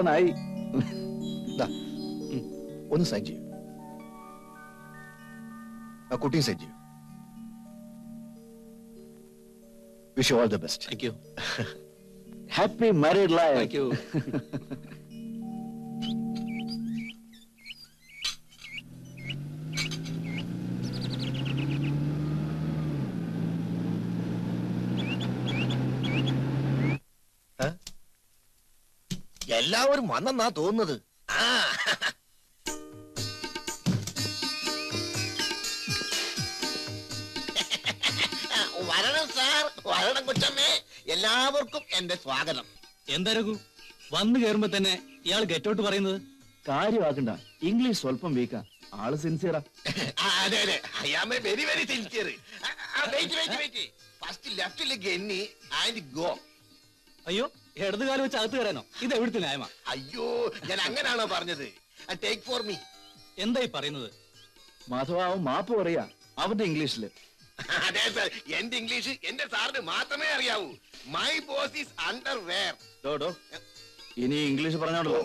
കള്ളനായി. ഒന്ന് സൈൻ ചെയ്യൂ. കുട്ടിയും സൈൻ ചെയ്യൂ. Wish you all the best. Thank you. Happy married life. Thank you. എല്ലാവരും വന്നെന്നാ തോന്നുന്നത്. വരണം സാർ, വരണം കൊച്ചമ്മേ. എല്ലാവർക്കും എന്റെ സ്വാഗതം. എന്താ രഘു, വന്നു കയറുമ്പോ തന്നെ ഇയാൾ ഗെറ്റൗട്ട് പറയുന്നത്? കാര്യമാക്കണ്ട, ഇംഗ്ലീഷ് സ്വല്പം വീക്കാ, ആള് സിൻസിയറാ. അതെ അതെ, I am a very very sincere. First ലെഫ്റ്റിലേക്ക് എണ്ണി ആൻഡ് ഗോ. അയ്യോ, ഇടത് കാലം വെച്ച് അകത്ത് കയറാനോ? ഇത് എവിടുത്തെ ന്യായമാ? അയ്യോ, ഞാൻ അങ്ങനാണോ പറഞ്ഞത്? Take for me. എന്തായി പറയുന്നത്? മാധവ, അവൻ മാപ്പ് പറയാ അവന്റെ ഇംഗ്ലീഷില്. അതെ സാർ, എന്റെ ഇംഗ്ലീഷ് എന്റെ സാറിന് മാത്രമേ അറിയാവൂ. My boss is underwear. ഇനി ഇംഗ്ലീഷ് പറഞ്ഞോണ്ടല്ലോ.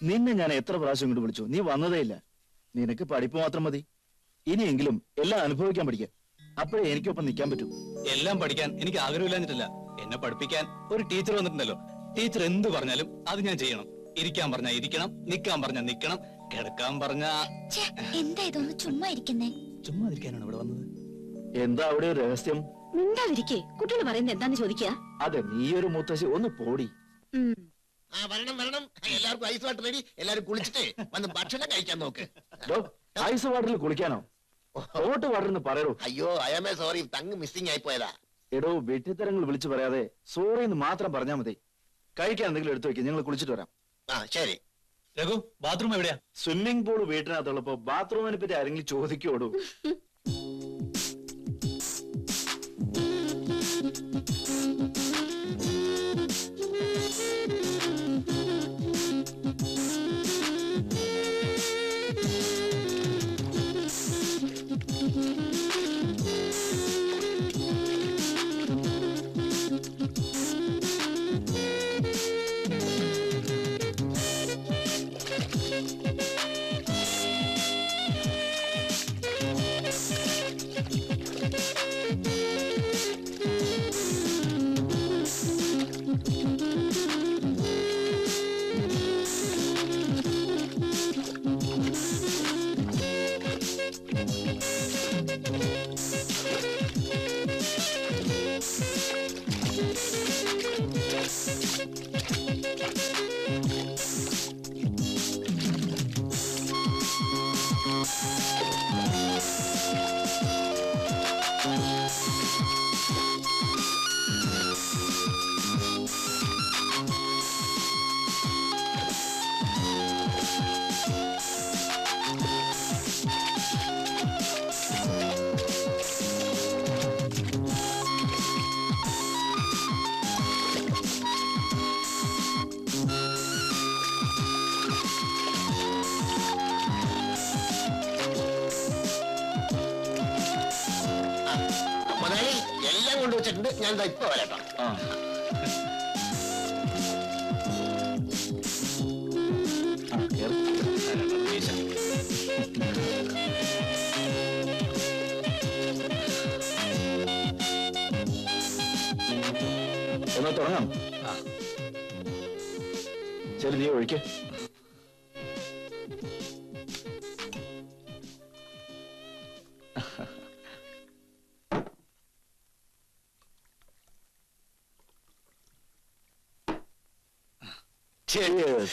നിന്നെ ഞാൻ എത്ര പ്രാവശ്യം ഇങ്ങോട്ട് വിളിച്ചു, നീ വന്നതേ ഇല്ല. നിനക്ക് പഠിപ്പ് മാത്രം മതി. ഇനിയെങ്കിലും എല്ലാം അനുഭവിക്കാൻ പഠിക്കാം, അപ്പോഴേ എനിക്കൊപ്പം നിൽക്കാൻ പറ്റും. എല്ലാം പഠിക്കാൻ എനിക്ക് ആഗ്രഹമില്ലാഞ്ഞിട്ടില്ല. എന്നെ പഠിപ്പിക്കാൻ ഒരു ടീച്ചർ വന്നിട്ടുണ്ടല്ലോ. ടീച്ചർ എന്ത് പറഞ്ഞാലും അത് ഞാൻ ചെയ്യണം. ഇരിക്കാൻ പറഞ്ഞാ ഇരിക്കണം, നിക്കാൻ പറഞ്ഞാ നിക്കണം, കിടക്കാൻ പറഞ്ഞാ. എന്താ ഇതൊന്ന് ചുമ്മാ ഇരിക്കുന്നേ? ചുമ്മാ ഇരിക്കാനാണ് ഇവിടെ വന്നത്. എന്താ അവിടെ ഒരു രഹസ്യം? മിണ്ടാതിരിക്കേ. കുട്ടികൾ പറയുന്നത് എന്താന്ന് ചോദിക്കുക. അതെ, നീ ഒരു മുത്തശ്ശി, ഒന്ന് പോടി. വരണം വരണം, എല്ലാവർക്കും ഐസ് വാട്ടർ റെഡി. എല്ലാവരും കുളിച്ചിട്ട് വന്ന് ഭക്ഷണം കഴിക്കാൻ നോക്ക്. ഐസ് വാട്ടറിൽ കുളിക്കാനോ? ഹോട്ട് വാട്ടർ എന്ന് പറയൂ. അയ്യോ, I am a sorry, tongue missing ആയി പോയതാ. എടോ, വെട്ടിത്തരങ്ങൾ വിളിച്ചു പറയാതെ സോറി എന്ന് മാത്രം പറഞ്ഞാൽ മതി. കഴിക്കാൻ എന്തെങ്കിലും എടുത്തു വെക്കും, ഞങ്ങൾ കുളിച്ചിട്ട് വരാം. ശരി. രഘു, ബാത്റൂം എവിടെയാ? സ്വിമ്മിംഗ് പൂൾ വീട്ടിനകത്തുള്ളപ്പോ ബാത്റൂമിനെ പറ്റി ആരെങ്കിലും ചോദിക്കോടൂ? എല്ലാം കൊണ്ടുവച്ചിട്ടുണ്ട്, ഞാൻ ഇപ്പൊ വരാട്ടോ. എന്നാ തുടങ്ങാം. ശരി, നീ ഒഴിക്കേ. Cheers.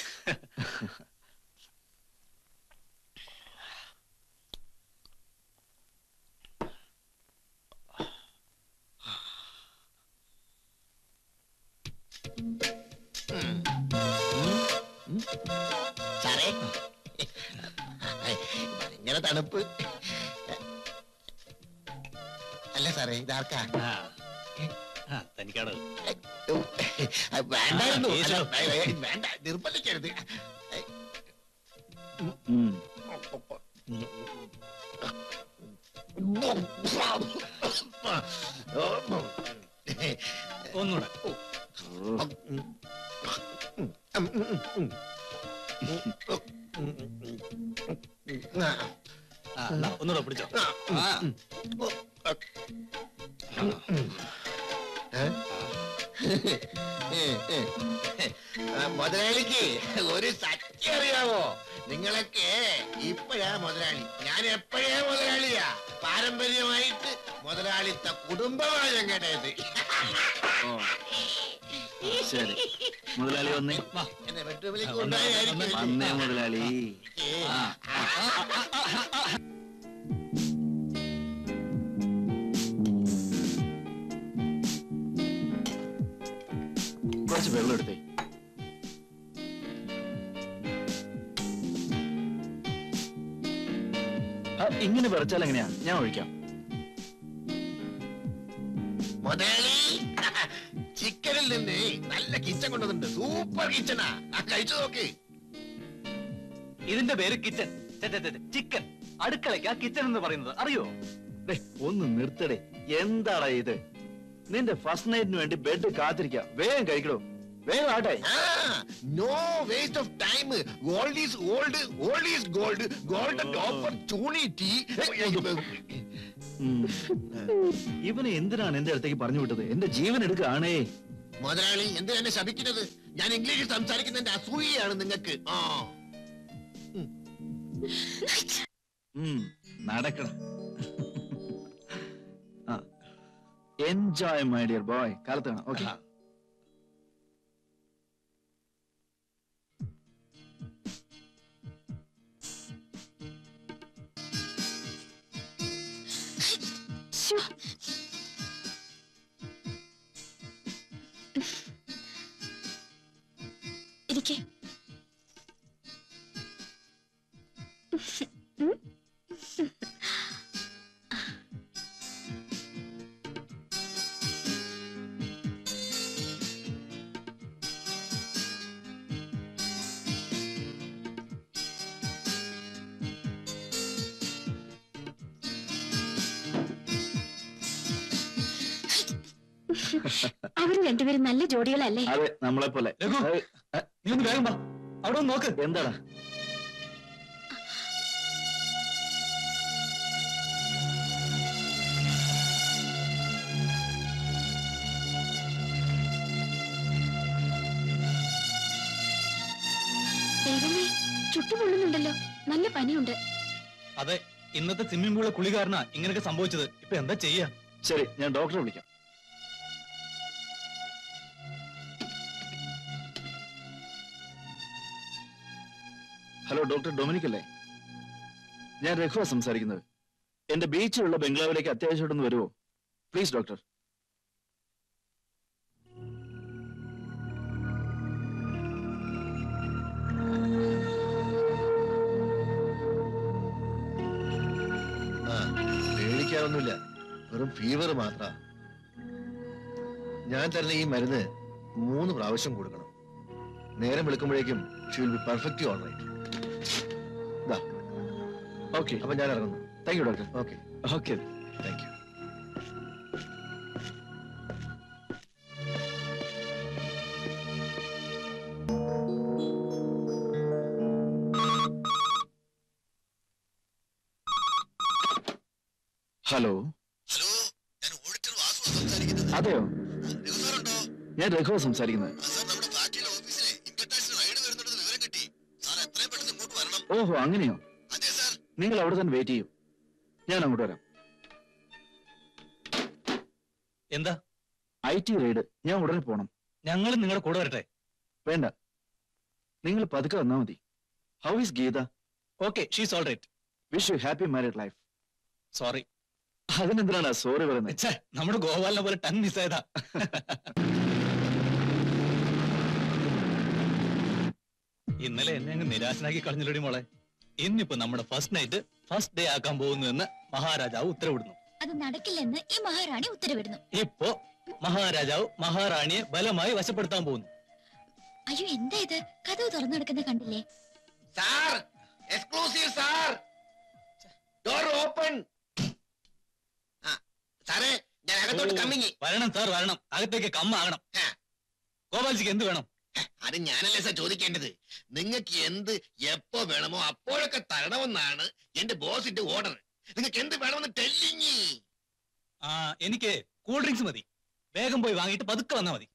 സാറേ, ഇങ്ങനെ തണുപ്പ് അല്ല സാറേ, ഇതാർക്കാ? തനിക്കാണ്. വേണ്ടായിരുന്നു, വേണ്ട, നിർബന്ധിക്കരുത്. ഒന്നുകൂടെ. ഒന്നുകൂടെ പിടിച്ചോ. മുതലാളിക്ക് ഒരു സത്യം അറിയാവോ? നിങ്ങളൊക്കെ ഇപ്പോഴാ മുതലാളി, ഞാൻ എപ്പോഴേ മുതലാളിയാ. പാരമ്പര്യമായിട്ട് മുതലാളിത്ത കുടുംബമാണ് ഞങ്ങളുടേത്. ശരി മുതലാളി വന്നേ. എന്നെ വെട്ടുവിളിക്കുണ്ടായിരിക്കും വന്നേ മുതലാളി. കുറച്ച് വെള്ളം എടുത്തേ. ഇങ്ങനെ വിറച്ചാൽ എങ്ങനെയാ? ഞാൻ ഒഴിക്കാം. മുതലാളി ചിക്കനിൽ നിന്ന് നല്ല കിച്ചൺ കൊണ്ടുവന്നിട്ടുണ്ട്. സൂപ്പർ കിച്ചണാ, കഴിച്ചു നോക്ക്. ഇതിന്റെ പേര് കിച്ചൺ, ചിക്കൻ. അടുക്കളയ്ക്ക് ആ കിച്ചൺ എന്ന് പറയുന്നത് അറിയോ? ഒന്ന് നിർത്തടേ. എന്താടാ ഇത്? നിന്റെ ഫസ്റ്റ് നൈറ്റിന് വേണ്ടി ബെഡ് കാത്തിരിക്കാം. വേഗം കഴിക്കണോ? വേഗം ആട്ടെ. No waste of time. Gold is old, old is gold. Golden opportunity. ഇവനെ എന്തിനാണ് എന്റെ അടുത്തേക്ക് പറഞ്ഞു വിട്ടത്? എന്റെ ജീവൻ എടുക്കുകയാണേ. മുതലാളി എന്തിനാ എന്നെ ശപിക്കുന്നത്? ഞാൻ ഇംഗ്ലീഷിൽ സംസാരിക്കുന്നതിന്റെ അസൂയയാണ് നിങ്ങൾക്ക്. നടക്കണം. Enjoy my dear boy. കാലത്ത് കാണാം. ഓക്കെ. ഇരിക്കേ. അവര് രണ്ടുപേരും നല്ല ജോഡികളല്ലേ? അതെ, നമ്മളെ പോലെ. നീ ഒന്ന് വേഗം വാ, അവിടെ ഒന്ന് നോക്ക്. എന്താടാ? ദൈവമേ, ചുട്ടുപൊള്ളുന്നുണ്ടല്ലോ. നല്ല പനിയുണ്ട്. അതെ, ഇന്നത്തെ സ്വിമ്മിംഗ് പൂളിലെ കുളി കാരണ ഇങ്ങനെയൊക്കെ സംഭവിച്ചത്. ഇപ്പൊ എന്താ ചെയ്യാ? ശരി, ഞാൻ ഡോക്ടറെ വിളിക്കാം. ഹലോ, ഡോക്ടർ ഡൊമിനിക് അല്ലേ? ഞാൻ രഘുവാ സംസാരിക്കുന്നത്. എന്റെ ബീച്ചിലുള്ള ബംഗ്ലാവിലേക്ക് അത്യാവശ്യമായിട്ടൊന്ന് വരുമോ പ്ലീസ് ഡോക്ടർ? പേടിക്കാനൊന്നുമില്ല, വെറും ഫീവർ മാത്ര. ഞാൻ തരുന്ന ഈ മരുന്ന് 3 പ്രാവശ്യം കൊടുക്കണം. നേരം വിളിക്കുമ്പോഴേക്കും she will be perfectly all right. Okay, അപ്പൊ ഞാൻ ഇറങ്ങുന്നു. Thank you doctor. Okay okay, thank you. Hello. Hello, ഞാൻ ഓഡിറ്റർ വാസു സംസാരിക്കുന്നത്. അതെയോ? സാറുണ്ടോ? ഞാൻ രഘുവാ സംസാരിക്കുന്നത്. സാർ, നമ്മുടെ ഫാക്ടറിയിലെ ഓഫീസിലെ ഇൻകം ടാക്സ് റൈഡ് വരുന്നുണ്ടെന്ന് വിവരം കിട്ടി. സാർ എത്രയും പെട്ടെന്ന് ഇങ്ങോട്ട് വരണം. ഓഹോ, അങ്ങനെയോ? അതെ സാർ. നിങ്ങൾ അവിടെ തന്നെ വെയിറ്റ് ചെയ്യൂ, ഞാൻ അങ്ങോട്ട് വരാം. എന്താ? IT റൈഡ്, ഞാൻ ഉടനെ പോണം. ഞങ്ങളും നിങ്ങളുടെ കൂടെ വരട്ടെ? വേണ്ട, നിങ്ങൾ പതുക്കെ വന്നാ മതി. How is Geetha? Okay, she's all right. Wish you happy married life. Sorry. അതിനെന്തിനാണ് സോറി പറയുന്നത്? നമ്മുടെ ഗോപാലിനെ പോലെ ടങ് മിസ്സായതാ. ഇന്നലെ എന്നെ അങ്ങ് നിരാശനാക്കി കളഞ്ഞില്ലടി മോളെ. ഇന്നിപ്പോ നമ്മുടെ ഫസ്റ്റ് നൈറ്റ് ഫസ്റ്റ് ഡേ ആക്കാൻ പോകുന്നു എന്ന് മഹാരാജാവ് ഉത്തരവിടുന്നു. അത് നടക്കില്ലെന്ന് ഈ മഹാറാണി ഉത്തരവിടുന്നു. ഇപ്പോ മഹാരാജാവ് മഹാറാണിയെ ബലമായി വശപ്പെടുത്താൻ പോകുന്നു. അയ്യോ, എന്താ ഇത്? കഥവ് തുറന്നു നടക്കുന്ന കണ്ടില്ലേ? Sir, exclusive sir, door open. സാറേ ഞാൻ അകത്തോട്ട് കമ്മിങ്ങി. വരണം സാർ വരണം, അകത്തേക്ക് കമ്മാകണം. ഗോപാൽജിക്ക് എന്ത് വേണം? അത് ഞാനല്ലേ സാർ ചോദിക്കേണ്ടത്. നിങ്ങൾക്ക് എന്ത് എപ്പോ വേണമോ അപ്പോഴൊക്കെ തരണമെന്നാണ് എന്റെ ബോസിന്റെ ഓർഡർ. നിങ്ങൾക്ക് എന്ത് വേണമെന്ന് ടെല്ലിങ്ങി. എനിക്ക് കൂൾ ഡ്രിങ്ക്സ് മതി. വേഗം പോയി വാങ്ങിയിട്ട് പതുക്കെ വന്നാ മതി.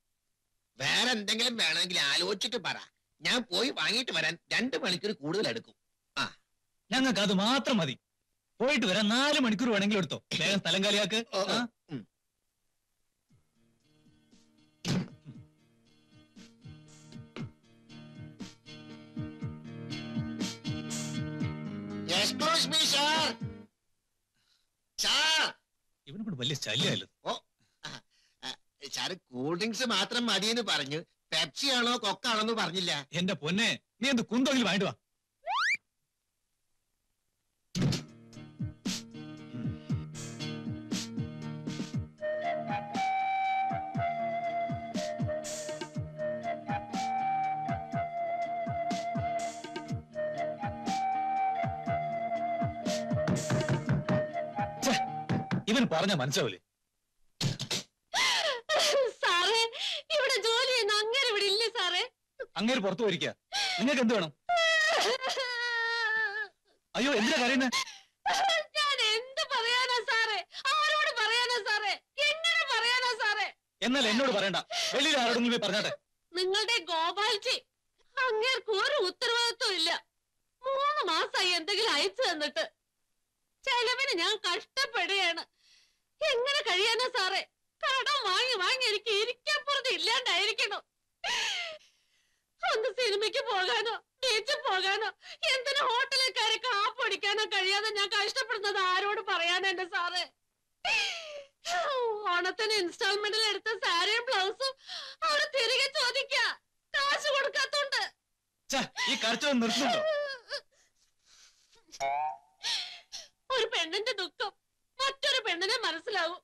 വേറെ എന്തെങ്കിലും വേണമെങ്കിൽ ആലോചിച്ചിട്ട് പറ. ഞാൻ പോയി വാങ്ങിയിട്ട് വരാൻ 2 മണിക്കൂർ കൂടുതൽ എടുക്കും. ഞങ്ങൾക്ക് അത് മാത്രം മതി. പോയിട്ട് വരാൻ 4 മണിക്കൂർ വേണമെങ്കിലും എടുത്തോ. വേഗം സ്ഥലം കാലിയാക്ക്. Excuse me, sir. Sir. ഇവനെ കൊണ്ട് വലിയ ശല്യമായല്ലോ. സാറ് കൂൾ ഡ്രിങ്ക്സ് മാത്രം മതിയെന്ന് പറഞ്ഞു. പെപ്സി ആണോ കൊക്കാണോ എന്ന് പറഞ്ഞില്ല. എന്റെ പൊന്നെ, നീ എന്ത് കുന്തെങ്കിലും വാങ്ങിട്ട് വാ. ഇവൻ പറഞ്ഞ മനസ്സിലാവില്ലേ? സാറേ, ഇവിടെ ജോലി ചെയ്യുന്ന അങ്ങേര് ഇവിടെ ഇല്ലേ സാറേ? അങ്ങേര് പുറത്തു പോയിരിക്കുക. നിങ്ങൾക്ക് എന്ത് വേണം? അയ്യോ, എന്തിനാ കരയുന്നെ? ഞാൻ എന്ത് പറയാനാ സാറേ? ആരോട് പറയാനാ സാറേ? എങ്ങനെ പറയാനാ സാറേ? എന്നാൽ എന്നോട് പറയണ്ട, വെളിയിൽ ആരോടെങ്കിലും പോയി പറഞ്ഞാട്ടെ. നിങ്ങളുടെ ഗോപാൽജി, അങ്ങേർക്ക് ഒരു ഉത്തരവാദിത്വം ഇല്ല. 3 മാസമായി എന്തെങ്കിലും അയച്ചു തന്നിട്ട്. ചെലവിന് ഞാൻ കഷ്ടപ്പെടുകയാണ്. എങ്ങനെ കഴിയാനാ സാറേ? കടം വാങ്ങി വാങ്ങി എനിക്ക് ഇരിക്കാൻ പുറത്ത് ഇല്ലാണ്ടായിരിക്കണോ? ഒന്ന് സിനിമയ്ക്ക് പോകാനോ ബീച്ചിൽ പോകാനോ എന്തിനു ഹോട്ടലിൽ കയറി കാപ്പൊടിക്കാനോ കഴിയാതെ ഞാൻ കഷ്ടപ്പെടുന്നത് ആരോട് പറയാനാ എന്റെ സാറേ? ഓണത്തിന് ഇൻസ്റ്റാൾമെന്റിൽ എടുത്ത സാരിയും ബ്ലൗസും അവര് തിരികെ ചോദിക്ക, കാശ് കൊടുക്കാത്തോണ്ട്. ഈ കരച്ചിൽ നിർത്തുന്നുണ്ടോ? ഒരു പെണ്ണിന്റെ ദുഃഖം മറ്റൊരു പെണ്ണിനെ മനസ്സിലാവും.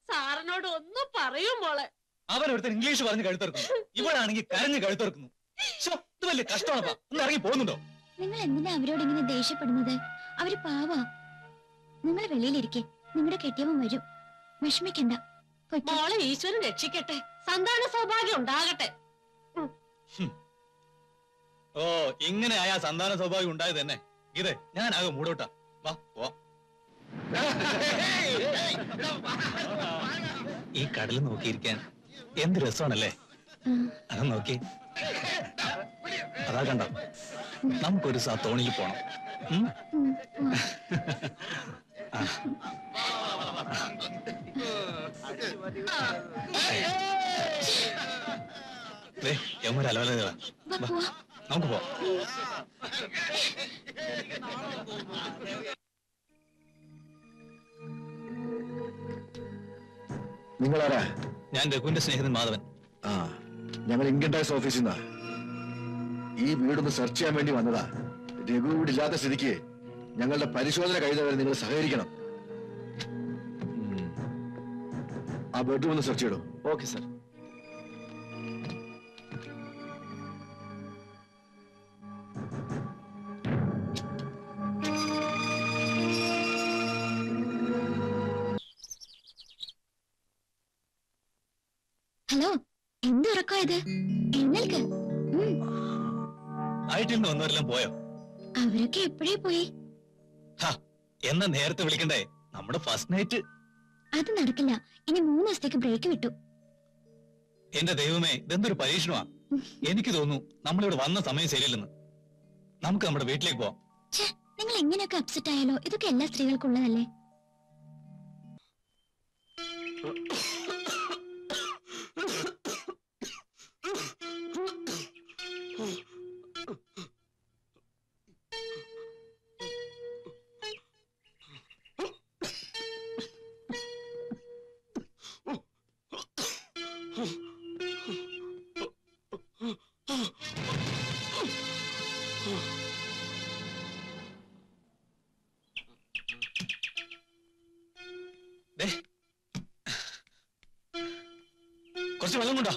സാറിനോട് ഒന്നും പറയും മോളെ. അവനൊരുത്തൻ ഇംഗ്ലീഷ് പറഞ്ഞ് കഴുത്തിറക്കുന്നു, ഇവളാണെങ്കിൽ കരഞ്ഞ് കഴുത്തിറക്കുന്നു. ഇത് വലിയ കഷ്ടമാണപ്പാ. ഒന്ന് ഇറങ്ങി പോകുന്നുണ്ടോ? നിങ്ങൾ എന്തിനാ അവരോട് ഇങ്ങനെ ദേഷ്യപ്പെടുന്നത്? അവര് പാവാ. നിങ്ങൾ വെളിയിലിരിക്കെ, നിങ്ങളുടെ കെട്ടിയവൻ വരും. വിഷമിക്കണ്ട. മോളെ ഈശ്വരൻ രക്ഷിക്കട്ടെ, സന്താന സൗഭാഗ്യം ഉണ്ടാകട്ടെ. ഓ, ഇങ്ങനെ ആയാ സന്താന സൗഭാഗ്യം ഉണ്ടായത് തന്നെ. ഇത് ഞാനാകെ മൂടോട്ടാ. വാ പോവാം. ഈ കടൽ നോക്കിയിരിക്കാൻ എന്ത് രസമാണല്ലേ? അത് നോക്കി, അതാ കണ്ട, നമുക്കൊരു തോണിയിൽ പോണം. യമുനൊരലവല, നമുക്ക് പോവാം. നിങ്ങളാരാ? ഞാൻ രഘുവിന്റെ സ്നേഹിതൻ മാധവൻ. ഞങ്ങൾ ഇൻകം ടാക്സ് ഓഫീസിൽ നിന്നാ. ഈ വീടൊന്ന് സെർച്ച് ചെയ്യാൻ വേണ്ടി വന്നതാ. രഘു ഇവിടെ ഇല്ലാത്ത സ്ഥിതിക്ക് ഞങ്ങളുടെ പരിശോധന കഴിയുന്നവരെ നിങ്ങൾ സഹകരിക്കണം. ആ ബെഡ്റൂം ഒന്ന് സെർച്ച് ചെയ്യണം. Okay sir. ഹലോ, എന്ത് ഉറക്കോ ഇത്? എഴുന്നേൽക്ക്. ഐറ്റിൽ നിന്ന് വന്നവരെല്ലാം പോയോ? അവരൊക്കെ എപ്പോഴേ പോയി. എന്നാ നേരത്തെ വിളിക്കണ്ടേ? നമ്മുടെ ഫസ്റ്റ് നൈറ്റ്. അത് നടക്കില്ല. ഇനി 3 ദിവസത്തേക്ക് ബ്രേക്ക് വിട്ടു. എന്റെ ദൈവമേ, ഇതെന്തൊരു പരീക്ഷണമാ. എനിക്ക് തോന്നുന്നു നമ്മളിവിടെ വന്ന സമയം ശരിയില്ലെന്ന്. നമുക്ക് നമ്മുടെ വീട്ടിലേക്ക് പോവാം. നിങ്ങൾ എങ്ങനെയൊക്കെ അപ്സെറ്റ് ആയാലോ, ഇതൊക്കെ എല്ലാ സ്ത്രീകൾക്കുള്ളതല്ലേ? കുറച്ച് വെള്ളം കൊണ്ടോ.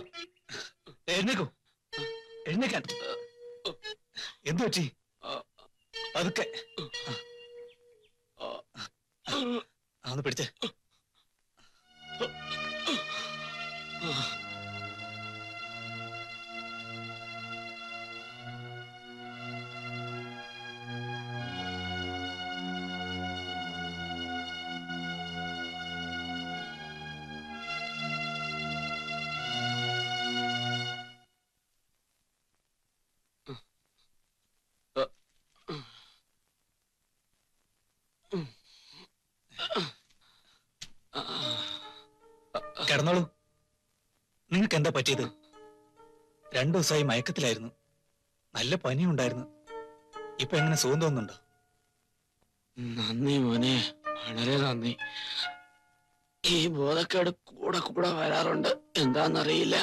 എഴുന്നേക്കൂ, എഴുന്നേക്കാൻ. എന്തു പറ്റി? അതൊക്കെ ഒന്ന് പിടിച്ചേ. കിടന്നോളൂ. നിങ്ങൾക്ക് എന്താ പറ്റിയത്? 2 ദിവസമായി മയക്കത്തിലായിരുന്നു. നല്ല പനിയുണ്ടായിരുന്നു. ഇപ്പൊ എങ്ങനെ സുഖം തോന്നുന്നുണ്ടോ? നന്ദി മോനെ, വളരെ നന്ദി. ഈ ബോധക്കേട് കൂടെ കൂടെ വരാറുണ്ട്. എന്താന്നറിയില്ല.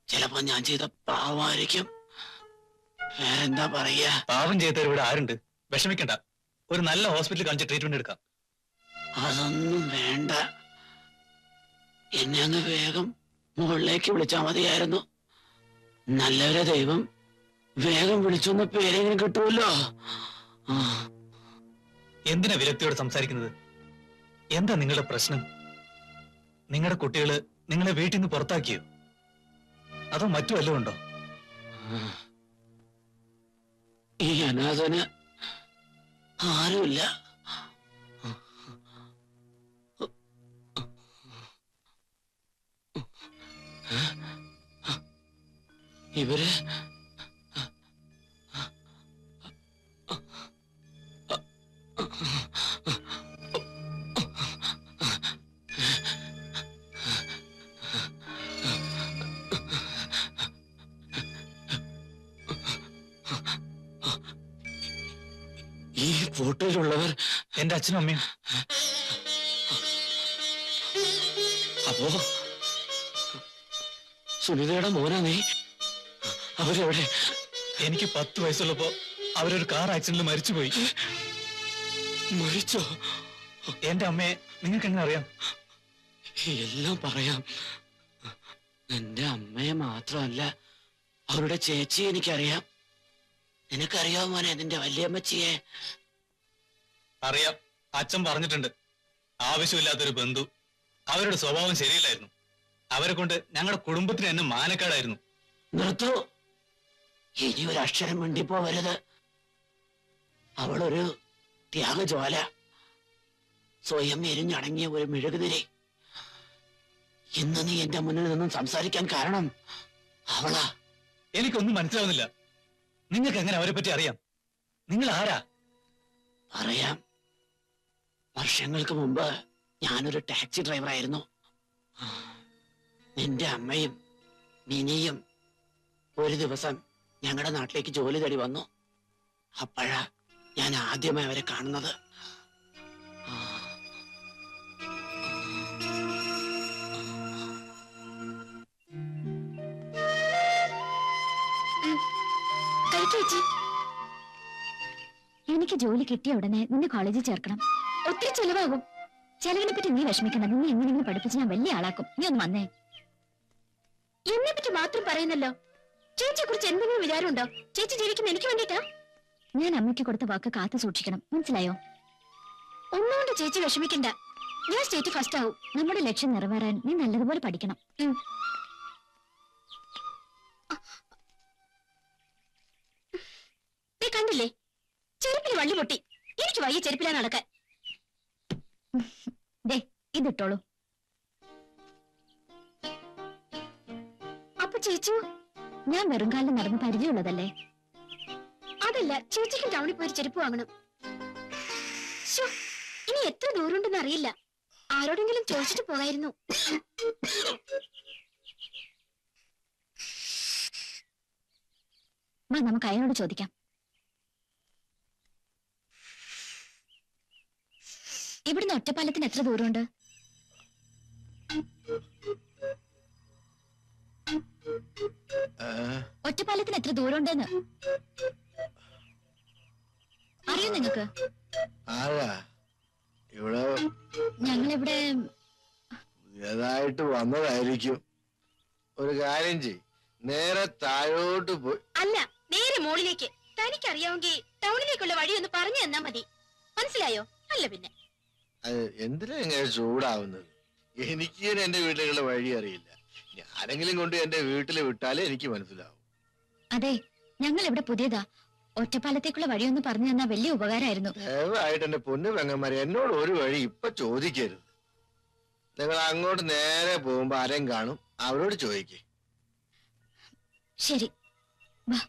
ചിലപ്പോ ഞാൻ ചെയ്ത പാവമായിരിക്കും. വേറെന്താ പറയാ? പാവം ചെയ്തവർ ഇവിടെ ആരുണ്ട്? വിഷമിക്കണ്ട. ഒരു നല്ല ഹോസ്പിറ്റലിൽ കാണിച്ച് ട്രീറ്റ്മെന്റ് എടുക്കാം. അതൊന്നും വേണ്ട. എന്നെ അങ്ങ് വേഗം മുകളിലേക്ക് വിളിച്ചാൽ മതിയായിരുന്നു. നല്ലവരെ ദൈവം വേഗം വിളിച്ചൊന്ന് പേരെങ്കിലും കിട്ടുമല്ലോ. എന്തിനാ വിരക്തിയോട് സംസാരിക്കുന്നത്? എന്താ നിങ്ങളുടെ പ്രശ്നം? നിങ്ങളുടെ കുട്ടികള് നിങ്ങളെ വീട്ടിൽ നിന്ന് പുറത്താക്കിയോ? അതോ മറ്റു വല്ലതും ഉണ്ടോ? ഈ അനാഥന് ആരുമില്ല. ഇവര് ഈ ഫോട്ടോയിലുള്ളവർ എന്റെ അച്ഛനും അമ്മയും. അപ്പോ സുനിതയുടെ മോനാ നീ? അവരെവിടെ? എനിക്ക് 10 വയസ്സുള്ളപ്പോ അവരൊരു കാർ ആക്സിഡന്റിൽ മരിച്ചുപോയി. മരിച്ചോ? എന്റെ അമ്മയെ നിങ്ങൾക്ക് എങ്ങനെ അറിയാം? എല്ലാം പറയാം. എന്റെ അമ്മയെ മാത്രമല്ല, അവരുടെ ചേച്ചിയെ എനിക്കറിയാം. നിനക്കറിയാമോ മോനെ നിന്റെ വല്യമ്മച്ചിയെ? അറിയാം. അച്ഛൻ പറഞ്ഞിട്ടുണ്ട്. ആവശ്യമില്ലാത്തൊരു ബന്ധു. അവരുടെ സ്വഭാവം ശരിയില്ലായിരുന്നു. അവരെ കൊണ്ട് ഞങ്ങളുടെ കുടുംബത്തിന് തന്നെ മാനക്കേടായിരുന്നു. നിർത്തൂ. ഇനി ഒരു അക്ഷരം മിണ്ടിപ്പോവരുത്. അവളൊരു ത്യാഗജ്വാല, സ്വയം എരിഞ്ഞടങ്ങിയ ഒരു മെഴുകുതിരി. ഇന്ന് നീ എന്റെ മുന്നിൽ നിന്നും സംസാരിക്കാൻ കാരണം അവളാ. എനിക്കൊന്നും മനസ്സിലാവുന്നില്ല. നിങ്ങൾക്ക് എങ്ങനെ അവരെ പറ്റി അറിയാം? നിങ്ങൾ ആരാ? അറിയാം. വർഷങ്ങൾക്ക് മുമ്പ് ഞാനൊരു ടാക്സി ഡ്രൈവറായിരുന്നു. നിന്റെ അമ്മയും മിനിയും ഒരു ദിവസം ഞങ്ങളുടെ നാട്ടിലേക്ക് ജോലി തേടി വന്നു. അപ്പോഴാ ഞാൻ ആദ്യമായി അവരെ കാണുന്നത്. എനിക്ക് ജോലി കിട്ടിയ ഉടനെ നിന്നെ കോളേജിൽ ചേർക്കണം. ഒത്തിരി ചെലവാകും. ചെലവിനെ പറ്റി നീ വിഷമിക്കണ്ട. നിന്നെ എങ്ങനെയെങ്കിലും പഠിപ്പിച്ച് ഞാൻ വലിയ ആളാക്കും. നീ ഒന്ന് വന്നേ. എന്നെ പറ്റി മാത്രം പറയുന്നല്ലോ. ചേച്ചിയെ കുറിച്ച് എന്തെങ്കിലും വിചാരമുണ്ടോ? ചേച്ചി ജീവിക്കുന്ന എനിക്ക് വേണ്ടിട്ടാ. ഞാൻ അമ്മയ്ക്ക് കൊടുത്ത വാക്ക് കാത്തു സൂക്ഷിക്കണം. മനസ്സിലായോ? ഒന്നുകൊണ്ട് ചേച്ചി വിഷമിക്കണ്ട. ഞാൻ സ്റ്റേറ്റ് ഫസ്റ്റ് ആവും. നമ്മുടെ ലക്ഷ്യം നിറവേറാൻ നീ നല്ലതുപോലെ പഠിക്കണം. നീ കണ്ടില്ലേ, ചെരുപ്പിൽ വള്ളി പൊട്ടി. എനിക്ക് വയ്യ ചെരുപ്പിലാ നടക്കാൻ. ദേ ഇതിട്ടോളൂ. അപ്പൊ ചേച്ചു, ഞാൻ വെറും കാലിൽ നടന്ന് പരിചയമുള്ളതല്ലേ? അതല്ല, ചേച്ചിക്ക് ടൗണിൽ പോയി ചെരുപ്പ് വാങ്ങണം. ഇനി എത്ര ദൂരമുണ്ടെന്ന് അറിയില്ല. ആരോടെങ്കിലും ചോദിച്ചിട്ട് പോകായിരുന്നു. നമുക്ക് അയാളോട് ചോദിക്കാം. ഇവിടുന്ന് ഒറ്റപ്പാലത്തിന് എത്ര ദൂരമുണ്ട്? ഒറ്റപ്പാലത്തിന് എത്ര ദൂരമുണ്ടെന്ന് അറിയോ നിങ്ങക്ക്? ഇവിടെ ഞങ്ങളിവിടെ പുതിയതായിട്ട് വന്നതായിരിക്കും. ഒരു കാര്യം ചെയ്, നേരെ താഴോട്ട് പോയി. അല്ല, നേരെ മോളിലേക്ക്. തനിക്കറിയാമെങ്കിൽ ടൗണിലേക്കുള്ള വഴി ഒന്ന് പറഞ്ഞു തന്നാ മതി. മനസ്സിലായോ? അല്ല പിന്നെ അത് എന്തിനാ ഇങ്ങനെ ചൂടാവുന്നത്? എനിക്ക് എന്റെ വീട്ടിലുള്ള വഴി അറിയില്ല. ആരെങ്കിലും കൊണ്ട് എന്റെ വീട്ടിൽ വിട്ടാലേ എനിക്ക് മനസ്സിലാവും. അതെ, ഞങ്ങൾ ഇവിടെ പുതിയതാ. ഒറ്റപ്പാലത്തേക്കുള്ള വഴിയൊന്ന് പറഞ്ഞു തന്നാ വലിയ ഉപകാരമായിരുന്നു. ദയവായിട്ട് എന്റെ പൊന്നു പെങ്ങന്മാരെ എന്നോട് ഒരു വഴി ഇപ്പൊ ചോദിക്കരുത്. നിങ്ങൾ അങ്ങോട്ട് നേരെ പോകുമ്പോ ആരെയും കാണും, അവരോട് ചോദിക്കേ. ശരി, വാ.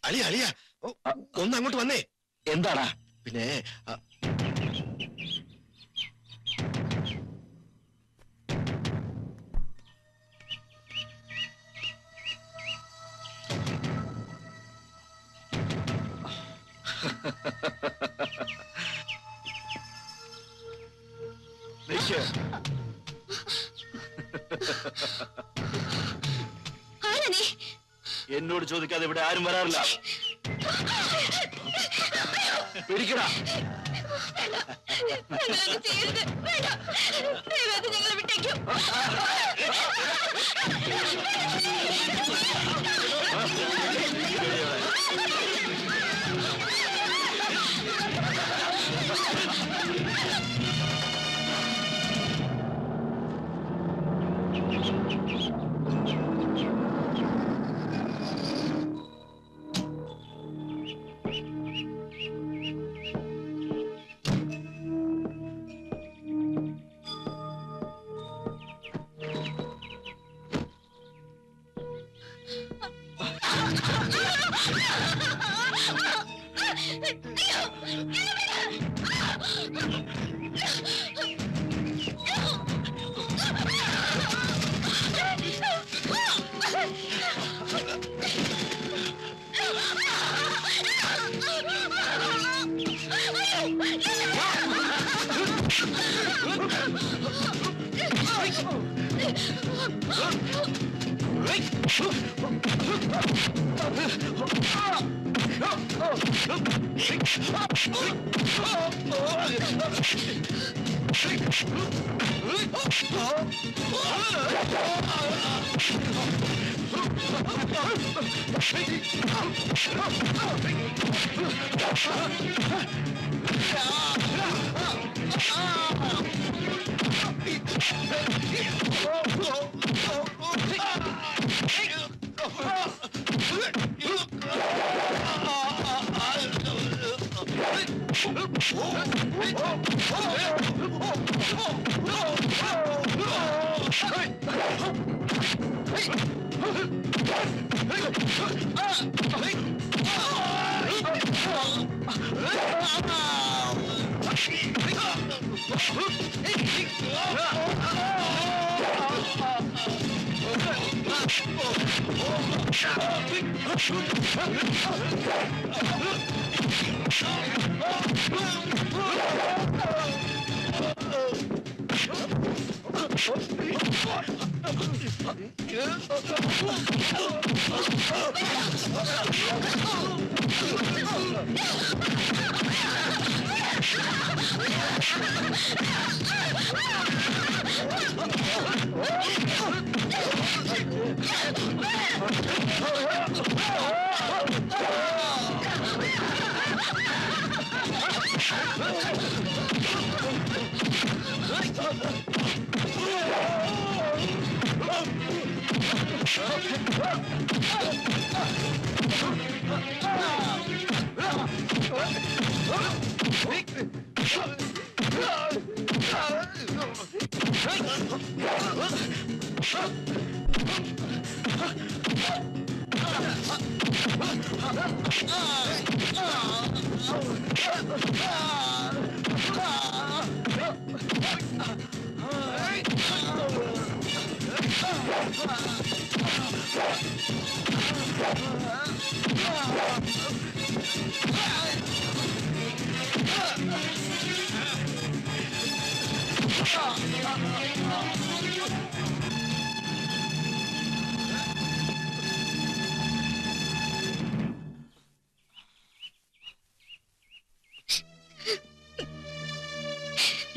അളിയ അളിയ ഒന്ന് അങ്ങോട്ട് വന്നേ. എന്താടാ? പിന്നെ എന്നോട് ചോദിക്കാതെ ഇവിടെ ആരും വരാറില്ല. പിടിക്കടാ. ഞങ്ങളെ വിട്ടേക്കും.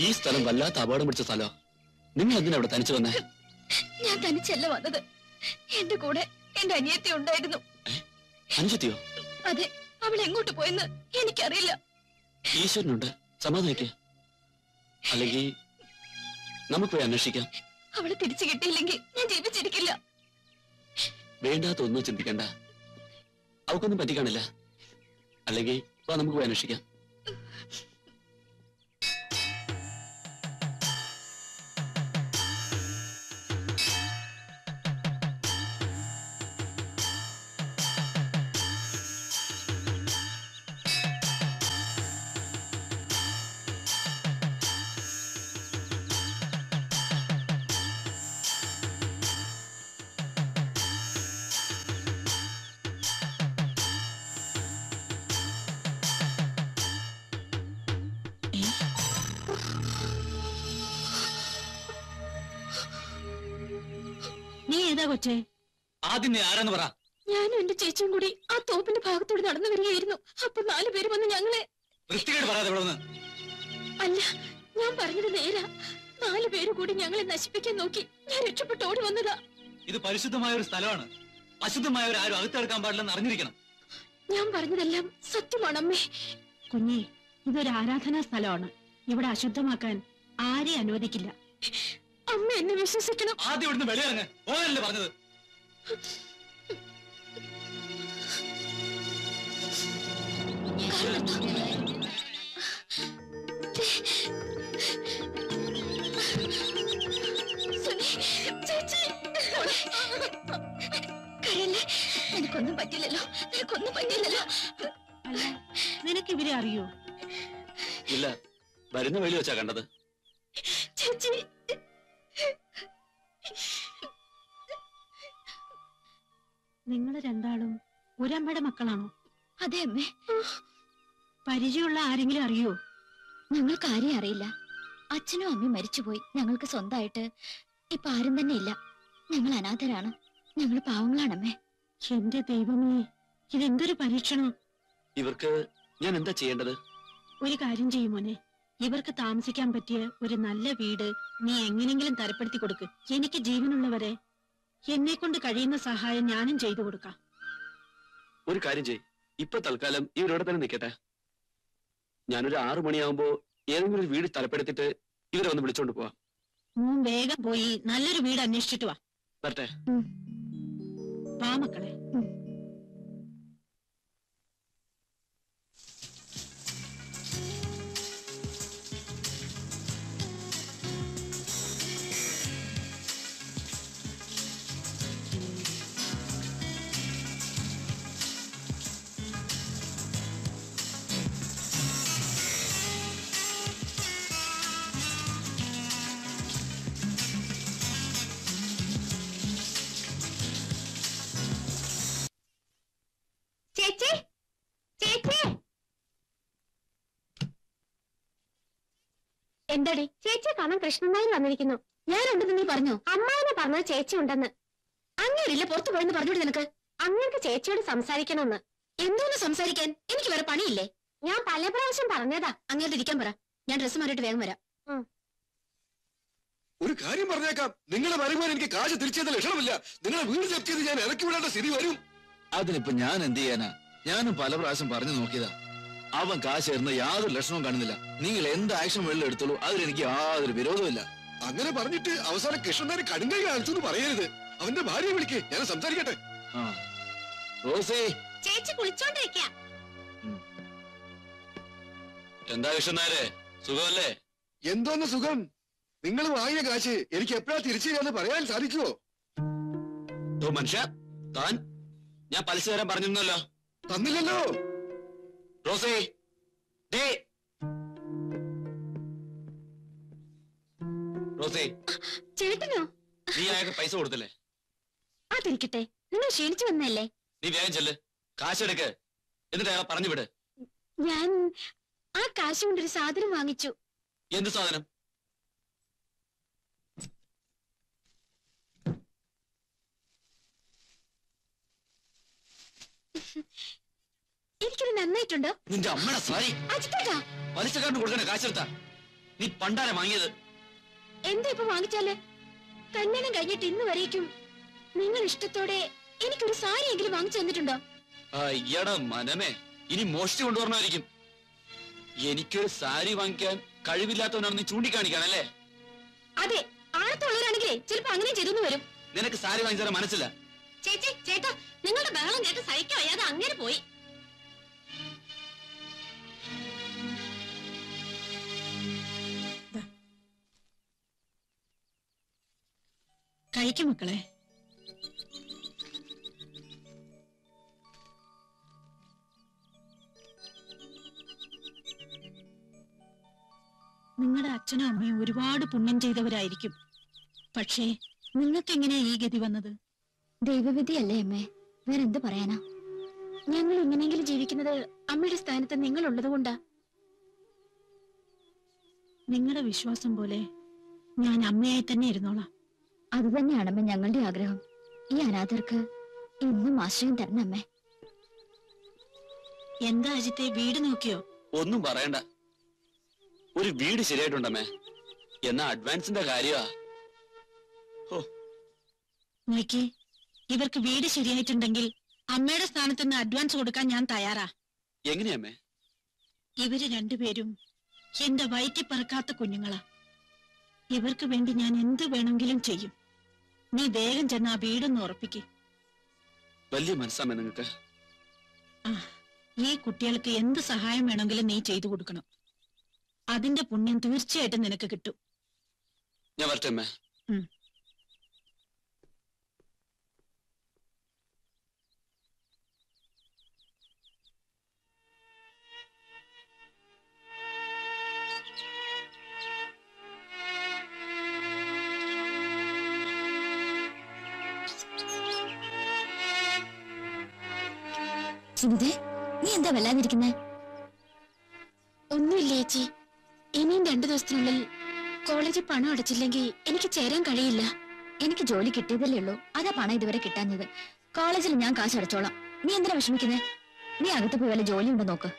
ഈ സ്ഥലം വല്ലാത്ത അപകടം പിടിച്ച സ്ഥലോ. നിങ്ങൾ എന്തിനാ ഇവിടെ തനിച്ചു വന്നേ? ഞാൻ തനിച്ചല്ല വന്നത്. എന്റെ കൂടെ എന്റെ അനിയത്തി ഉണ്ടായിരുന്നു. അഞ്ചെത്തിയോ? അതെ, അവൾ എങ്ങോട്ട് പോയെന്ന് എനിക്കറിയില്ല. ഈശ്വരനുണ്ട്, സമാധാനിക്ക. അല്ലെങ്കിൽ നമുക്ക് പോയി അന്വേഷിക്കാം. അവളെ തിരിച്ചു കിട്ടിയില്ലെങ്കിൽ ഞാൻ ജീവിച്ചിരിക്കില്ല. വേണ്ടാത്തൊന്നും ചിന്തിക്കണ്ട, അവക്കൊന്നും പറ്റി കാണില്ല. അല്ലെങ്കിൽ നമുക്ക് പോയി അന്വേഷിക്കാം. നീ ഏതാ കൊച്ചേ? ആദ്യം നീ ആരാന്ന് പറ. ഞാനും എന്റെ ചേച്ചിയും കൂടി ആ തോപ്പിന്റെ ഭാഗത്തൂടെ നടന്നു വരികയായിരുന്നു. അപ്പൊ 4 പേര് വന്ന് ഞങ്ങളെ... വൃത്തികേട് പറയാതെ ഇവിടെ വന്ന്. അല്ല, ഞാൻ പറഞ്ഞത് നേരാ. 4 പേര് കൂടി ഞങ്ങളെ നശിപ്പിക്കാൻ നോക്കി. ഞാൻ രക്ഷപ്പെട്ട് ഓടി വന്നതാ. ഇത് പരിശുദ്ധമായ ഒരു സ്ഥലമാണ്. അശുദ്ധമായവർ ആരും അകത്തെടുക്കാൻ പാടില്ലെന്ന് അറിഞ്ഞിരിക്കണം. ഞാൻ പറഞ്ഞതെല്ലാം സത്യമാണ് അമ്മേ. കുഞ്ഞേ, ഇതൊരു ആരാധനാ സ്ഥലമാണ്. ഇവിടെ അശുദ്ധമാക്കാൻ ആരെയും അനുവദിക്കില്ല. അമ്മ എന്നെ വിശ്വസിക്കണം. ആദ്യം ഇവിടുന്ന് വെളിയിറങ്ങ്. പോകാനല്ലേ പറഞ്ഞത്? കരയല്ലേ, നിനക്കൊന്നും പറ്റില്ലല്ലോ, നിനക്കൊന്നും പറ്റില്ലല്ലോ. അല്ല, നിനക്ക് ഇവരെ അറിയോ? ഇല്ല, വരുന്ന വഴി വെച്ചാ കണ്ടത്. ചേച്ചി, നിങ്ങൾ രണ്ടാളും ഒരമ്മയുടെ മക്കളാണോ? അതെ അമ്മേ. പരിചയമുള്ള ആരെങ്കിലും അറിയോ? ഞങ്ങൾക്ക് ആരെയും അറിയില്ല. അച്ഛനും അമ്മയും മരിച്ചുപോയി. ഞങ്ങൾക്ക് സ്വന്തമായിട്ട് ഇപ്പൊ ആരും തന്നെ ഇല്ല. ഞങ്ങൾ അനാഥരാണ്. ഞങ്ങൾ പാവങ്ങളാണമ്മേ. എന്റെ ദൈവമേ, ഇതെന്തൊരു പരീക്ഷണം. ഇവർക്ക് ഞാൻ എന്താ ചെയ്യേണ്ടത്? ഒരു കാര്യം ചെയ്യുമോനെ, ഇവർക്ക് താമസിക്കാൻ പറ്റിയ ഒരു നല്ല വീട് നീ എങ്ങനെങ്കിലും തരപ്പെടുത്തി കൊടുക്ക്. എനിക്ക് ജീവനുള്ളവരെ എന്നെ കൊണ്ട് കഴിയുന്ന സഹായം ഞാനും ചെയ്തു കൊടുക്കാം. ഒരു കാര്യം ചെയ്, ഇപ്പൊ തൽക്കാലം ഇവരോടെ തന്നെ നിൽക്കട്ടെ. ഞാനൊരു 6 മണിയാവുമ്പോ ഏതെങ്കിലും ഒരു വീട് തലപ്പെടുത്തിട്ട് ഇവരെ വന്ന് വിളിച്ചോണ്ട് പോവാം. മോൻ വേഗം പോയി നല്ലൊരു വീട് അന്വേഷിച്ചിട്ട് വാ. വരട്ടെ. വാ മക്കളെ. ചേച്ചി, ചേച്ചി. എന്താടി? ചേച്ചിയെ കാണാൻ കൃഷ്ണനായി വന്നിരിക്കുന്നു. ഞാനുണ്ടെന്ന് നീ പറഞ്ഞോ? അമ്മാവനെ പറഞ്ഞത് ചേച്ചി ഉണ്ടെന്ന്. അങ്ങേരില്ല, പുറത്തു പോയെന്ന് പറഞ്ഞോട് നിനക്ക്. അങ്ങേർക്ക് ചേച്ചിയോട് സംസാരിക്കണമെന്ന്. എന്തോന്ന് സംസാരിക്കാൻ? എനിക്ക് വേറെ പണിയില്ലേ? ഞാൻ പല പ്രാവശ്യം പറഞ്ഞതാ. അങ്ങേരുടെ ഇരിക്കാൻ പറ. ഞാൻ ഡ്രസ്സ് മാറിയിട്ട് വേഗം വരാം. ഒരു കാര്യം പറഞ്ഞേക്കാം, നിങ്ങളെ വരുമാനം എനിക്ക് കാശ് തിരിച്ചത് ലക്ഷണമില്ല. നിങ്ങളെ വീട് ജപ്തി ചെയ്ത് ഞാൻ ഇറക്കി വിടേണ്ട സ്ഥിതി വരും. അതിനിപ്പോ ഞാൻ എന്ത് ചെയ്യാനാ? ഞാനും പല പ്രാവശ്യം പറഞ്ഞു നോക്കിയതാ. അവൻ കാശ് തരുന്ന യാതൊരു ലക്ഷണവും കാണുന്നില്ല. നിങ്ങൾ എന്ത് ആക്ഷൻ വെള്ളം എടുത്തോളൂ, അതിലെനിക്ക് യാതൊരു വിരോധമില്ല. അങ്ങനെ പറഞ്ഞിട്ട് അവസാനം കൃഷ്ണനാരെ കടുങ്കൈ കാണിച്ചു എന്ന് പറയരുത്. അവന്റെ ഭാര്യയെ വിളിക്കേ, ഞാൻ സംസാരിക്കട്ടെ. ആ റോസേ, ചേച്ചി കുളിച്ചോണ്ടിരിക്കുക. എന്താ കൃഷ്ണനാരെ, സുഖമല്ലേ? എന്തോന്ന് സുഖം? നിങ്ങൾ വാങ്ങിയ കാശ് എനിക്ക് എപ്പോഴാ തിരിച്ചു തരാന്ന് പറയാൻ സാധിക്കുമോ? മനുഷ്യ, താൻ ഞാൻ പലിശ തരാൻ പറഞ്ഞിരുന്നല്ലോ. തന്നില്ലല്ലോ. റോസേ, ദേ റോസേ, ചേട്ടനോ? നീ അയാൾക്ക് പൈസ കൊടുത്തില്ലേ? അതിരിക്കട്ടെ, നിങ്ങൾ ക്ഷീണിച്ചു വന്നല്ലേ? നീ വേഗം ചെല്ല്, കാശെടുക്ക്, എന്നിട്ട് അയാളെ പറഞ്ഞു വിട്. ഞാൻ ആ കാശ് കൊണ്ടൊരു സാധനം വാങ്ങിച്ചു. എന്ത് സാധനം? എനിക്കത് നന്നായിട്ടുണ്ടോ? നിന്റെ അമ്മയുടെ സാരി അജിത്തേട്ടാ, പലിശക്കാരന് കൊടുക്കണ കാശെടുത്താ നീ പണ്ടാരെ വാങ്ങിയത്? എന്താ ഇപ്പൊ വാങ്ങിച്ചാല്? കല്യാണം കഴിഞ്ഞിട്ട് ഇന്ന് വരേക്കും നിങ്ങൾ ഇഷ്ടത്തോടെ എനിക്കൊരു സാരി എങ്കിലും വാങ്ങിച്ചു തന്നിട്ടുണ്ടോ? അയ്യടാ മനമേ, ഇനി മോഷ്ടി കൊണ്ടുവരണമായിരിക്കും. എനിക്കൊരു സാരി വാങ്ങിക്കാൻ കഴിവില്ലാത്തവനാണെന്ന് ചൂണ്ടിക്കാണിക്കാണല്ലേ? അതെ, ആഴത്തുള്ളവരാണെങ്കിലേ ചിലപ്പോ അങ്ങനെ ചെയ്തു വരും. നിനക്ക് സാരി വാങ്ങിച്ചാൽ മനസ്സില്ല. ചേച്ചി ചേട്ടാ, നിങ്ങളുടെ ബഹളം കേട്ട് സഹിക്കാൻ വയ്യാതെ അങ്ങനെ പോയി. കഴിക്കും മക്കളെ. നിങ്ങളുടെ അച്ഛനും അമ്മയും ഒരുപാട് പുണ്യം ചെയ്തവരായിരിക്കും. പക്ഷേ നിങ്ങൾക്ക് എങ്ങനെയാ ഈ ഗതി വന്നത്? ദൈവവിധിയല്ലേ അമ്മേ, വേറെന്ത് പറയാനാ? ഞങ്ങൾ എങ്ങനെയെങ്കിലും ജീവിക്കുന്നത് അമ്മയുടെ സ്ഥാനത്ത് നിങ്ങൾ ഉള്ളത് കൊണ്ടാ. നിങ്ങളുടെ വിശ്വാസം പോലെ ഞാൻ അമ്മയായി തന്നെ ഇരുന്നോളാം. അത് തന്നെയാണമ്മേ ഞങ്ങളുടെ ആഗ്രഹം. ഈ അനാഥർക്ക് എന്നും ആശ്രയം തരണം അമ്മേ. എന്താ അജിത്തെ, വീട് നോക്കിയോ? ഒന്നും പറയണ്ട, ഒരു വീട് ശരിയായിട്ടുണ്ടമ്മേ. എന്നാ അഡ്വാൻസിന്റെ കാര്യമാ. നോക്കി, ഇവർക്ക് വീട് ശരിയായിട്ടുണ്ടെങ്കിൽ അമ്മയുടെ സ്ഥാനത്ത് നിന്ന് അഡ്വാൻസ് കൊടുക്കാൻ ഞാൻ തയ്യാറാ. എങ്ങനെയമ്മേ? ഇവര് രണ്ടുപേരും എന്റെ വയറ്റി പറക്കാത്ത കുഞ്ഞുങ്ങളാ. ഇവർക്ക് വേണ്ടി ഞാൻ എന്ത് വേണമെങ്കിലും ചെയ്യും. നീ വേഗം ചെന്ന് ആ വീടൊന്ന് ഉറപ്പിക്ക്. വലിയ മനസ്സാമേ നിങ്ങക്ക്. ഈ കുട്ടികൾക്ക് എന്ത് സഹായം വേണമെങ്കിലും നീ ചെയ്തു കൊടുക്കണം. അതിന്റെ പുണ്യം തീർച്ചയായിട്ടും നിനക്ക് കിട്ടും. ഞാൻ വരട്ടെ അമ്മേ. സുനിതേ, നീ എന്താ വല്ലാതിരിക്കുന്നേ? ഒന്നുമില്ല ചേച്ചി, ഇനിയും 2 ദിവസത്തിനുള്ളിൽ കോളേജിൽ പണം അടച്ചില്ലെങ്കിൽ എനിക്ക് ചേരാൻ കഴിയില്ല. എനിക്ക് ജോലി കിട്ടിയതല്ലേ ഉള്ളൂ, അതാ പണം ഇതുവരെ കിട്ടാഞ്ഞത്. കോളേജിൽ ഞാൻ കാശ് അടച്ചോളാം. നീ എന്തിനാ വിഷമിക്കുന്നേ? നീ അകത്ത് പോയി വല്ല ജോലി ഉണ്ടോ നോക്ക്.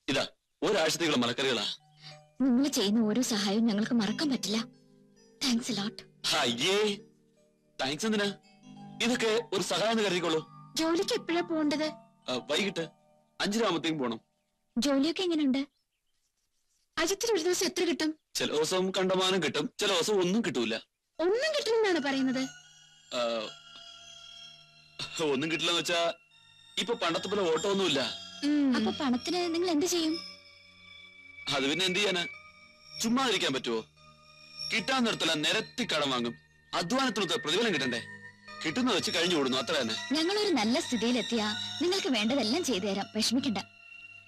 ഇതാ ഒരാഴ്ചത്തേക്കുള്ള മലക്കറികളാ. നിങ്ങൾ ചെയ്യുന്ന ഓരോ സഹായവും ഞങ്ങൾക്ക് മറക്കാൻ പറ്റില്ല. Thanks lot. അയ്യേ, താങ്ക്സ് എന്തിനാ? ഇതൊക്കെ ഒരു സഹായം എന്ന് കരുതിക്കോളൂ. ജോലിക്ക് എപ്പോഴാ പോണ്ടത്? വൈകിട്ട് 5:00 പോണം. ജോലിയൊക്കെ എങ്ങനെയുണ്ട്? അജിത്തിന് ഒരു ദിവസം എത്ര കിട്ടും? ചില ദിവസം കണ്ടമാനം കിട്ടും, ചില ദിവസം ഒന്നും കിട്ടൂല. ഒന്നും കിട്ടുമെന്നാണ് പറയുന്നത്? ഒന്നും കിട്ടില്ലെന്ന് വെച്ചാ ഇപ്പൊ പണ്ടത്തെ പോലെ ഓട്ടോ ഒന്നുമില്ല. അപ്പൊ പണത്തിന് നിങ്ങൾ എന്ത് ചെയ്യും? അത് പിന്നെ എന്ത് ചെയ്യാനാ? ചുമ്മാ ഇരിക്കാൻ പറ്റുമോ? കിട്ടാൻ നിർത്തല നിരത്തി കടം വാങ്ങും. അധ്വാനത്തിനൊത്ത പ്രതിഫലം കിട്ടണ്ടേ? കിട്ടുന്ന വെച്ച് കഴിഞ്ഞു കൂടുന്നു, അത്ര തന്നെ. ഞങ്ങളൊരു നല്ല സ്ഥിതിയിലെത്തിയാ നിങ്ങൾക്ക് വേണ്ടതെല്ലാം ചെയ്തു തരാം, വിഷമിക്കണ്ട.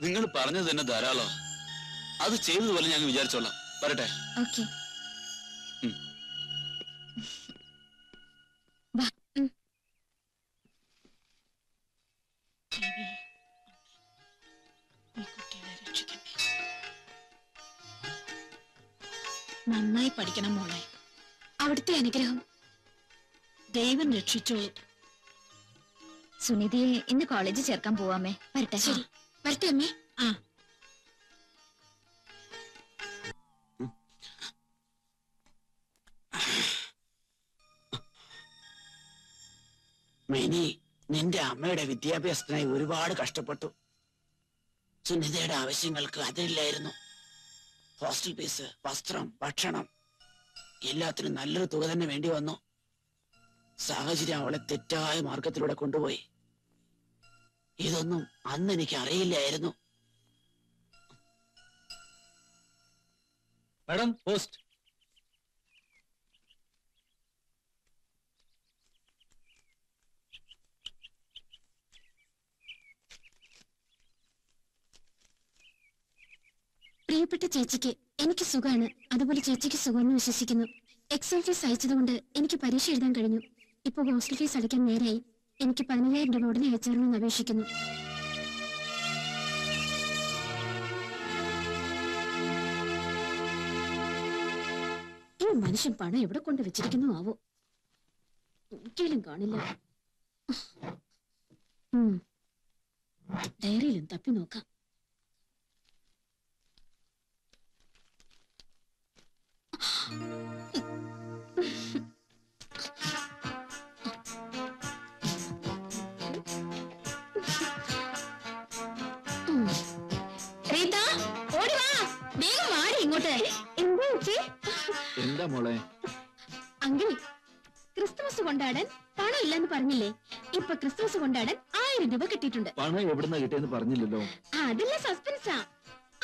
നിങ്ങൾ പറഞ്ഞത് തന്നെ ധാരാളം. അത് ചെയ്തതുപോലെ ഞങ്ങൾ വിചാരിച്ചോളാം. വരട്ടെ. ഓക്കെ. നന്നായി പഠിക്കണം മോളെ. അവിടുത്തെ അനുഗ്രഹം. ദൈവം രക്ഷിച്ചോളൂ. സുനിതയെ ഇന്ന് കോളേജിൽ ചേർക്കാൻ പോവാമേ. വരട്ടെ. ശരി, വരട്ടെ അമ്മേ. മിനി, നിന്റെ അമ്മയുടെ വിദ്യാഭ്യാസത്തിനായി ഒരുപാട് കഷ്ടപ്പെട്ടു. സുനിതയുടെ ആവശ്യങ്ങൾക്ക് അതില്ലായിരുന്നു. ഹോസ്റ്റൽ ഫീസ്, വസ്ത്രം, ഭക്ഷണം എല്ലാത്തിനും നല്ലൊരു തുക തന്നെ വേണ്ടി വന്നു. സാഹചര്യം അവളെ തെറ്റായ മാർഗത്തിലൂടെ കൊണ്ടുപോയി. ഇതൊന്നും അന്ന് എനിക്ക് അറിയില്ലായിരുന്നു. Madam, post. പ്രിയപ്പെട്ട ചേച്ചിക്ക് എനിക്ക് സുഖാണ്, അതുപോലെ ചേച്ചിക്ക് സുഖമെന്ന് വിശ്വസിക്കുന്നു. എക്സാം ഫീസ് അയച്ചതുകൊണ്ട് എനിക്ക് പരീക്ഷ എഴുതാൻ കഴിഞ്ഞു. ഇപ്പൊ ഹോസ്റ്റൽ ഫീസ് അടയ്ക്കാൻ നേരായി. എനിക്ക് 15,000 രൂപ ഉടനെ അയച്ചേരണമെന്ന് അപേക്ഷിക്കുന്നു. ഈ മനുഷ്യൻ പണം എവിടെ കൊണ്ട് വെച്ചിരിക്കുന്നു ആവോ? ഒരിക്കലും കാണില്ല. ഡയറിയിലും തപ്പി നോക്കാം. റീത, ഓടി വാ, വേഗം വാടി ഇങ്ങോട്ട്. എന്താ ചേച്ചി? എന്താ മോളെ? അങ്കിൾ, ക്രിസ്തുമസ് കൊണ്ടാടാൻ പണം ഇല്ലെന്ന് പറഞ്ഞില്ലേ? ഇപ്പൊ ക്രിസ്തുമസ് കൊണ്ടാടാൻ 1000 രൂപ കിട്ടിയിട്ടുണ്ട്. പണം എവിടുന്ന കിട്ടിയെന്ന് പറഞ്ഞില്ലല്ലോ. അതില്ല, സസ്പെൻസാ.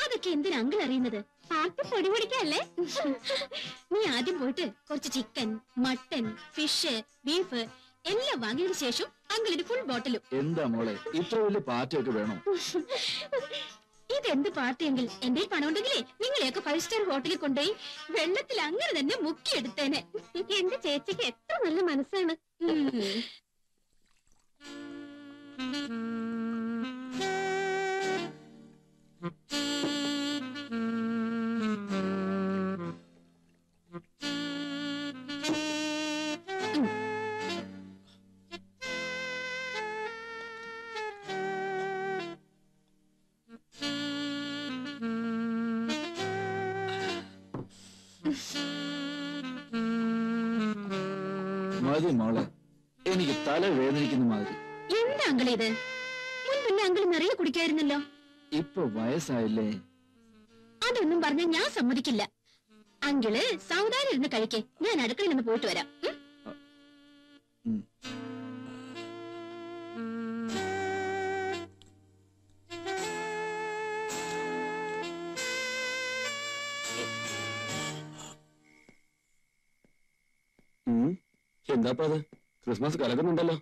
അതൊക്കെ എന്തിനാ അങ്കിൾ അറിയുന്നത്? പാർട്ടി പൊടി പിടിക്കല്ലേ? നീ ആദ്യം പോയിട്ട് കുറച്ച് ചിക്കൻ, മട്ടൻ, ഫിഷ്, ബീഫ് എല്ലാം വാങ്ങിയതിനു ശേഷം അങ്കിളിന് ഫുൾ ബോട്ടിലും. എന്താ മോളെ ഇത്ര വലിയ പാർട്ടിയൊക്കെ വേണോ? ഇതെന്ത് പാർട്ടിയെങ്കിൽ എന്റെ പണം ഉണ്ടെങ്കിലേ നിങ്ങളെയൊക്കെ 5 സ്റ്റാർ ഹോട്ടലിൽ കൊണ്ടുപോയി വെള്ളത്തിൽ അങ്ങനെ തന്നെ മുക്കിയെടുത്തേനെ. എന്റെ ചേച്ചിക്ക് എത്ര നല്ല മനസ്സാണ്. മതി മോളെ, എനിക്ക് തല വേദനിക്കുന്ന മാതിരി. എന്താ അങ്കിൾ ഇത്? മുൻപില്ല അങ്കിൾ നിറയെ കുടിക്കായിരുന്നല്ലോ. ഇപ്പൊ വയസ്സായില്ലേ? അതൊന്നും പറഞ്ഞ ഞാൻ സമ്മതിക്കില്ല. അങ്കിള് സാവധാനം ഇരുന്ന് കഴിക്കേ, ഞാൻ അടുക്കളയിൽ നിന്ന് പോയിട്ട് വരാം. എന്താപ്പ അത്? ക്രിസ്മസ് കലക്കുന്നുണ്ടല്ലോ.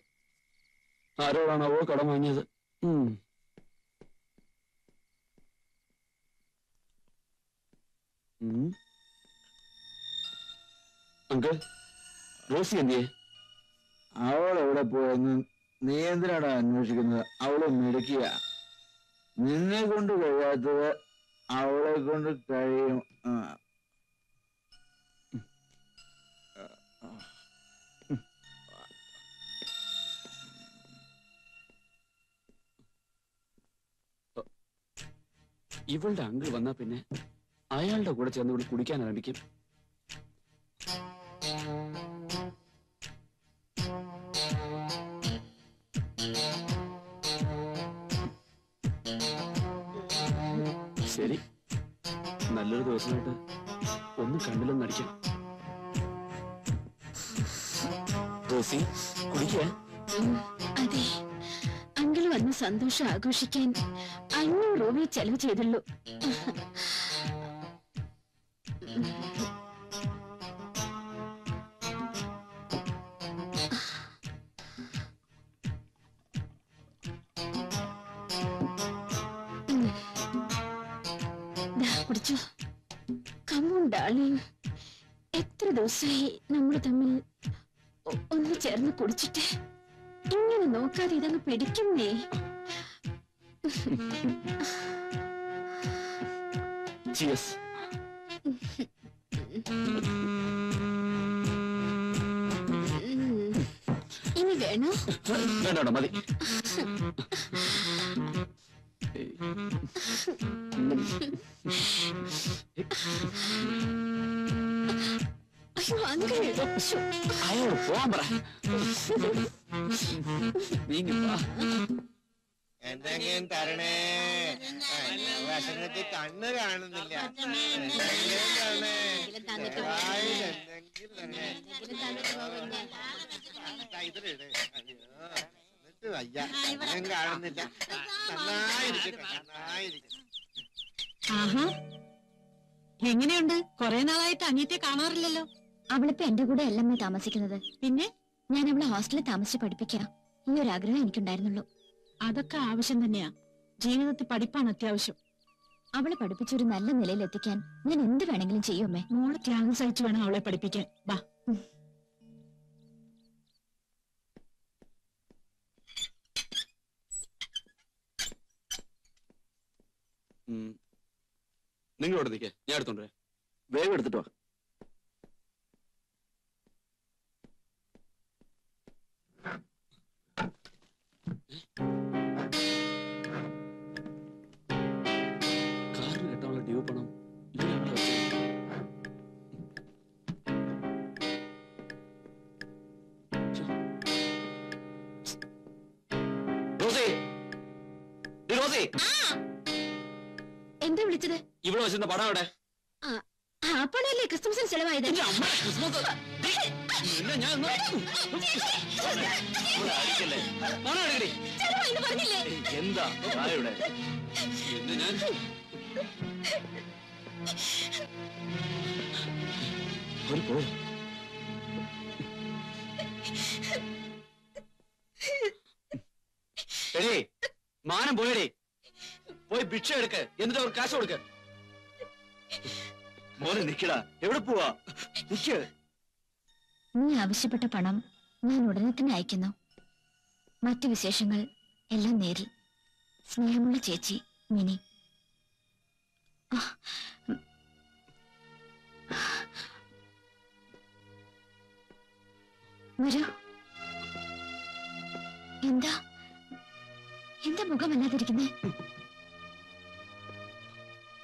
ആരോടാണാവോ കടം വാങ്ങിയത്? അങ്കിൾ, റോസി എന്തിയെ? അവൾ എവിടെ പോയെന്ന് നീ എന്തിനാണ് അന്വേഷിക്കുന്നത്? അവള് മിടുക്കിയ. നിന്നെ കൊണ്ട് കഴിയാത്തത് അവളെ കൊണ്ട് കഴിയും. ഇവളുടെ അങ്കിൾ വന്നാ പിന്നെ അയാളുടെ കൂടെ ചേർന്ന് ഇവിടെ കുടിക്കാൻ ആരംഭിക്കും. ശരി, നല്ലൊരു ദിവസമായിട്ട് ഒന്നും കണ്ടില്ലെന്ന് നടിക്കാം. റോസി, കുടിക്കുക. അതെ, അങ്കിൾ വന്ന് സന്തോഷം ആഘോഷിക്കാൻ 500 രൂപ ചെലവ് ചെയ്തുള്ളൂ. കുടിച്ചോ. കമോൺ ഡാർലിംഗ്, എത്ര ദിവസമായി നമ്മൾ തമ്മിൽ ഒന്ന് ചേർന്ന് കുടിച്ചിട്ട്. ഇങ്ങനെ നോക്കാതെ ഇതങ്ങ് പിടിക്കുന്നേ. Cheers. ഇനി വേണോ? വേണ്ട, മതി. അയ്യോ അങ്കിൾ, അയാളോട് പോവാൻ പറ. നീങ്ങിപ്പാ. എന്തെങ്കിലും തരണേ. വിഷമത്തിൽ കണ്ണ് കാണുന്നില്ല. എന്തെങ്കിലും തരണേ. ദയവായി എന്തെങ്കിലും തരണേ. എന്നിട്ട് വയ്യ, ഒന്നും കാണുന്നില്ല. നന്നായിരിക്കട്ടെ, നന്നായിരിക്കട്ടെ. ആഹാ, എങ്ങനെയുണ്ട്? കൊറേ നാളായിട്ട് അനിയത്തെ കാണാറില്ലല്ലോ. അവളിപ്പോ എന്റെ കൂടെ അല്ലമ്മ താമസിക്കുന്നത്. പിന്നെ ഞാൻ അവളെ ഹോസ്റ്റലിൽ താമസിച്ച് പഠിപ്പിക്കാം. ഈ ഒരു ആഗ്രഹം എനിക്കുണ്ടായിരുന്നുള്ളൂ. അതൊക്കെ ആവശ്യം തന്നെയാ. ജീവിതത്തിൽ പഠിപ്പാണ് അത്യാവശ്യം. അവളെ പഠിപ്പിച്ചൊരു നല്ല നിലയിൽ എത്തിക്കാൻ ഞാൻ എന്ത് വേണമെങ്കിലും ചെയ്യുമേ. മോളെ ത്യാഗം സഹിച്ചു വേണം അവളെ പഠിപ്പിക്കാൻ. വാ. നിങ്ങൾ ഇവിടെ നിൽക്കേ, ഞാൻ എടുത്തോണ്ട് വേഗം എടുത്തിട്ടോ. കാറിന് കിട്ടാനുള്ള ഡ്യൂ പണം ഇവരാണല്ലോ വെച്ചത്. റോസി എന്താ വിളിച്ചത്? ഇവിടെ വെച്ചിരുന്ന പടം എവിടെ? അപ്പോഴല്ലേ ക്രിസ്മസിന് ചെലവായത്? പറഞ്ഞില്ലേ? എന്താ ഇവിടെ? ഞാൻ പോ. എടേ മാനം പോയടേ, പോയി ഭിക്ഷ എടുക്ക്, എന്നിട്ട് അവർ കാശ് കൊടുക്ക്. മോനെ നിക്കടാ, എവിടെ പോവാ? നിക്ക്. നീ ആവശ്യപ്പെട്ട പണം ഞാൻ ഉടനെ തന്നെ അയക്കുന്നു. മറ്റു വിശേഷങ്ങൾ എല്ലാം നേരിൽ. സ്നേഹമുള്ള ചേച്ചി മിനി. വരൂ. എന്താ എന്താ മുഖമല്ലാതിരിക്കുന്നേ?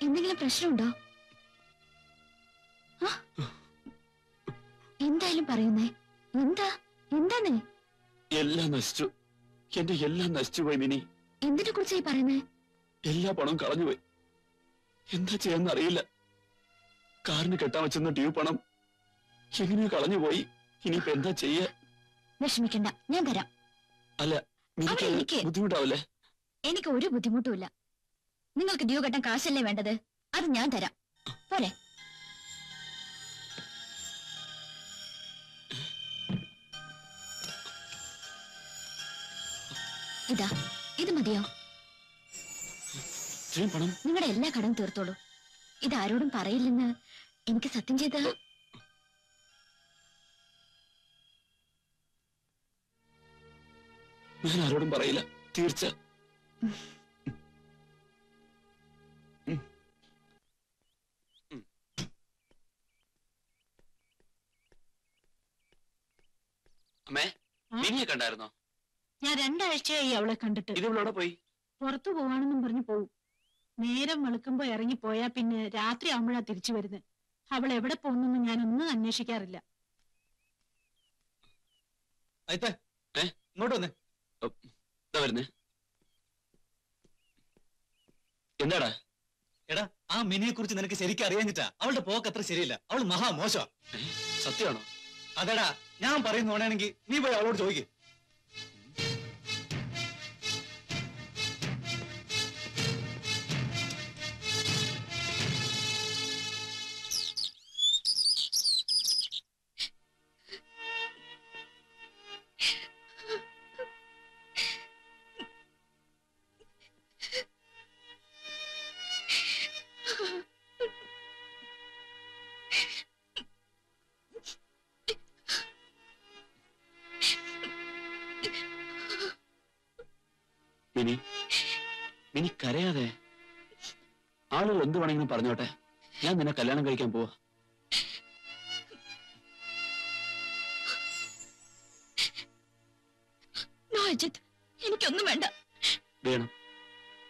എന്തെങ്കിലും പ്രശ്നമുണ്ടോ? എന്തായാലും പറയുന്നേ, എന്താന്നേ? എല്ലാം നശിച്ചു, എന്റെ എല്ലാം നശിച്ചു പോയി മിനി. എന്തിനെ കുറിച്ചായി പറയുന്നേ? എല്ലാ പണവും കളഞ്ഞുപോയി. എന്താ ചെയ്യാന്ന് അറിയില്ല. കാറിന് കെട്ടാൻ വെച്ചിരുന്ന ഡ്യൂ പണം എങ്ങനെയോ കളഞ്ഞുപോയി. ഇനിയിപ്പോ എന്താ ചെയ്യ? വിഷമിക്കണ്ട, ഞാൻ തരാം. അല്ല, ബുദ്ധിമുട്ടാവല്ലേ? എനിക്ക് ഒരു ബുദ്ധിമുട്ടുമില്ല. നിങ്ങൾക്ക് ഡ്യൂ കെട്ടാൻ കാശല്ലേ വേണ്ടത്? അത് ഞാൻ തരാം. പോരെ? ഇതാ, ഇത് മതിയോ? പണം നിങ്ങളുടെ എല്ലാ കടം തീർത്തോളൂ. ഇതാരോടും പറയില്ലെന്ന് എനിക്ക് സത്യം ചെയ്ത. ഞാൻ ആരോടും പറയില്ല, തീർച്ച. അമ്മേ, മിനിയെ കണ്ടായിരുന്നോ? ഞാൻ 2 ആഴ്ചയായി അവളെ കണ്ടിട്ട്. ഇതിവിടെ പോയി? പുറത്തു പോവാണെന്നും പറഞ്ഞു പോവും. നേരം വെളുക്കുമ്പോ ഇറങ്ങിപ്പോയാ പിന്നെ രാത്രി ആവുമ്പോഴാ തിരിച്ചു വരുന്നത്. അവൾ എവിടെ പോകുന്നു ഞാനൊന്നും അന്വേഷിക്കാറില്ല. ഇങ്ങോട്ട് വന്നേ. വരുന്നേ. എന്താടാ? എടാ, ആ മിനിയെ കുറിച്ച് നിനക്ക് ശരിക്കും അറിയാഞ്ഞിട്ടാ. അവളുടെ പോക്ക് അത്ര ശരിയില്ല. അവൾ മഹാമോശ. സത്യമാണോ? അതെടാ, ഞാൻ പറയുന്നോണെങ്കിൽ നീ പോയി അവളോട് ചോദിക്ക്. മിനി, മിനി കരയാതെ. ആളുകൾ എന്ത് വേണമെങ്കിലും പറഞ്ഞോട്ടെ, ഞാൻ നിന്നെ കല്യാണം കഴിക്കാൻ പോവാ. എനിക്കൊന്നും വേണ്ട. വേണം.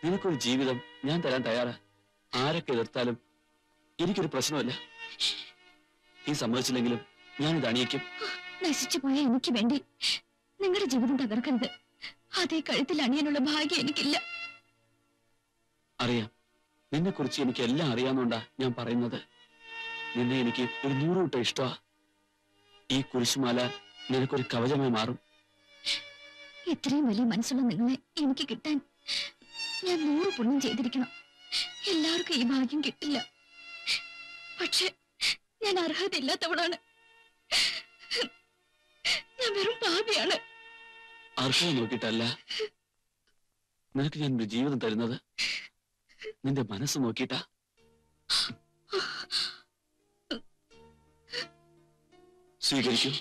നിനക്കൊരു ജീവിതം ഞാൻ തരാൻ തയ്യാറാ. ആരൊക്കെ എതിർത്താലും എനിക്കൊരു പ്രശ്നമല്ല. നീ സമ്മതിച്ചില്ലെങ്കിലും ഞാനിത് അണിയിക്കും. നശിച്ചു പോയ എനിക്ക് വേണ്ടി നിങ്ങളുടെ ജീവിതം തകർക്കരുത്. അതേ കഴുത്തിൽ അണിയാനുള്ള ഭാഗ്യം എനിക്കില്ല. അറിയാം, നിന്നെ കുറിച്ച് എനിക്ക് എല്ലാം അറിയാവുന്നോണ്ടാ ഞാൻ പറയുന്നത്. നിന്നെ എനിക്ക് ഒരു 100 കൂട്ടം ഇഷ്ടമാ. ഈ കുരിശുമാല നിനക്കൊരു കവചമായി മാറും. ഇത്രയും വലിയ മനസ്സുള്ള നിങ്ങളെ എനിക്ക് കിട്ടാൻ ഞാൻ 100 പുണ്യം ചെയ്തിരിക്കണം. എല്ലാവർക്കും ഈ ഭാഗ്യം കിട്ടില്ല. പക്ഷെ ഞാൻ അർഹതയില്ലാത്തവളാണ്. ഞാൻ വെറും പാപിയാണ്. അർഹത നോക്കിയിട്ടല്ല നിനക്ക് ഞാൻ ഒരു ജീവിതം തരുന്നത്. നിന്റെ മനസ്സ് നോക്കിയിട്ടാ. സ്വീകരിക്കൂ.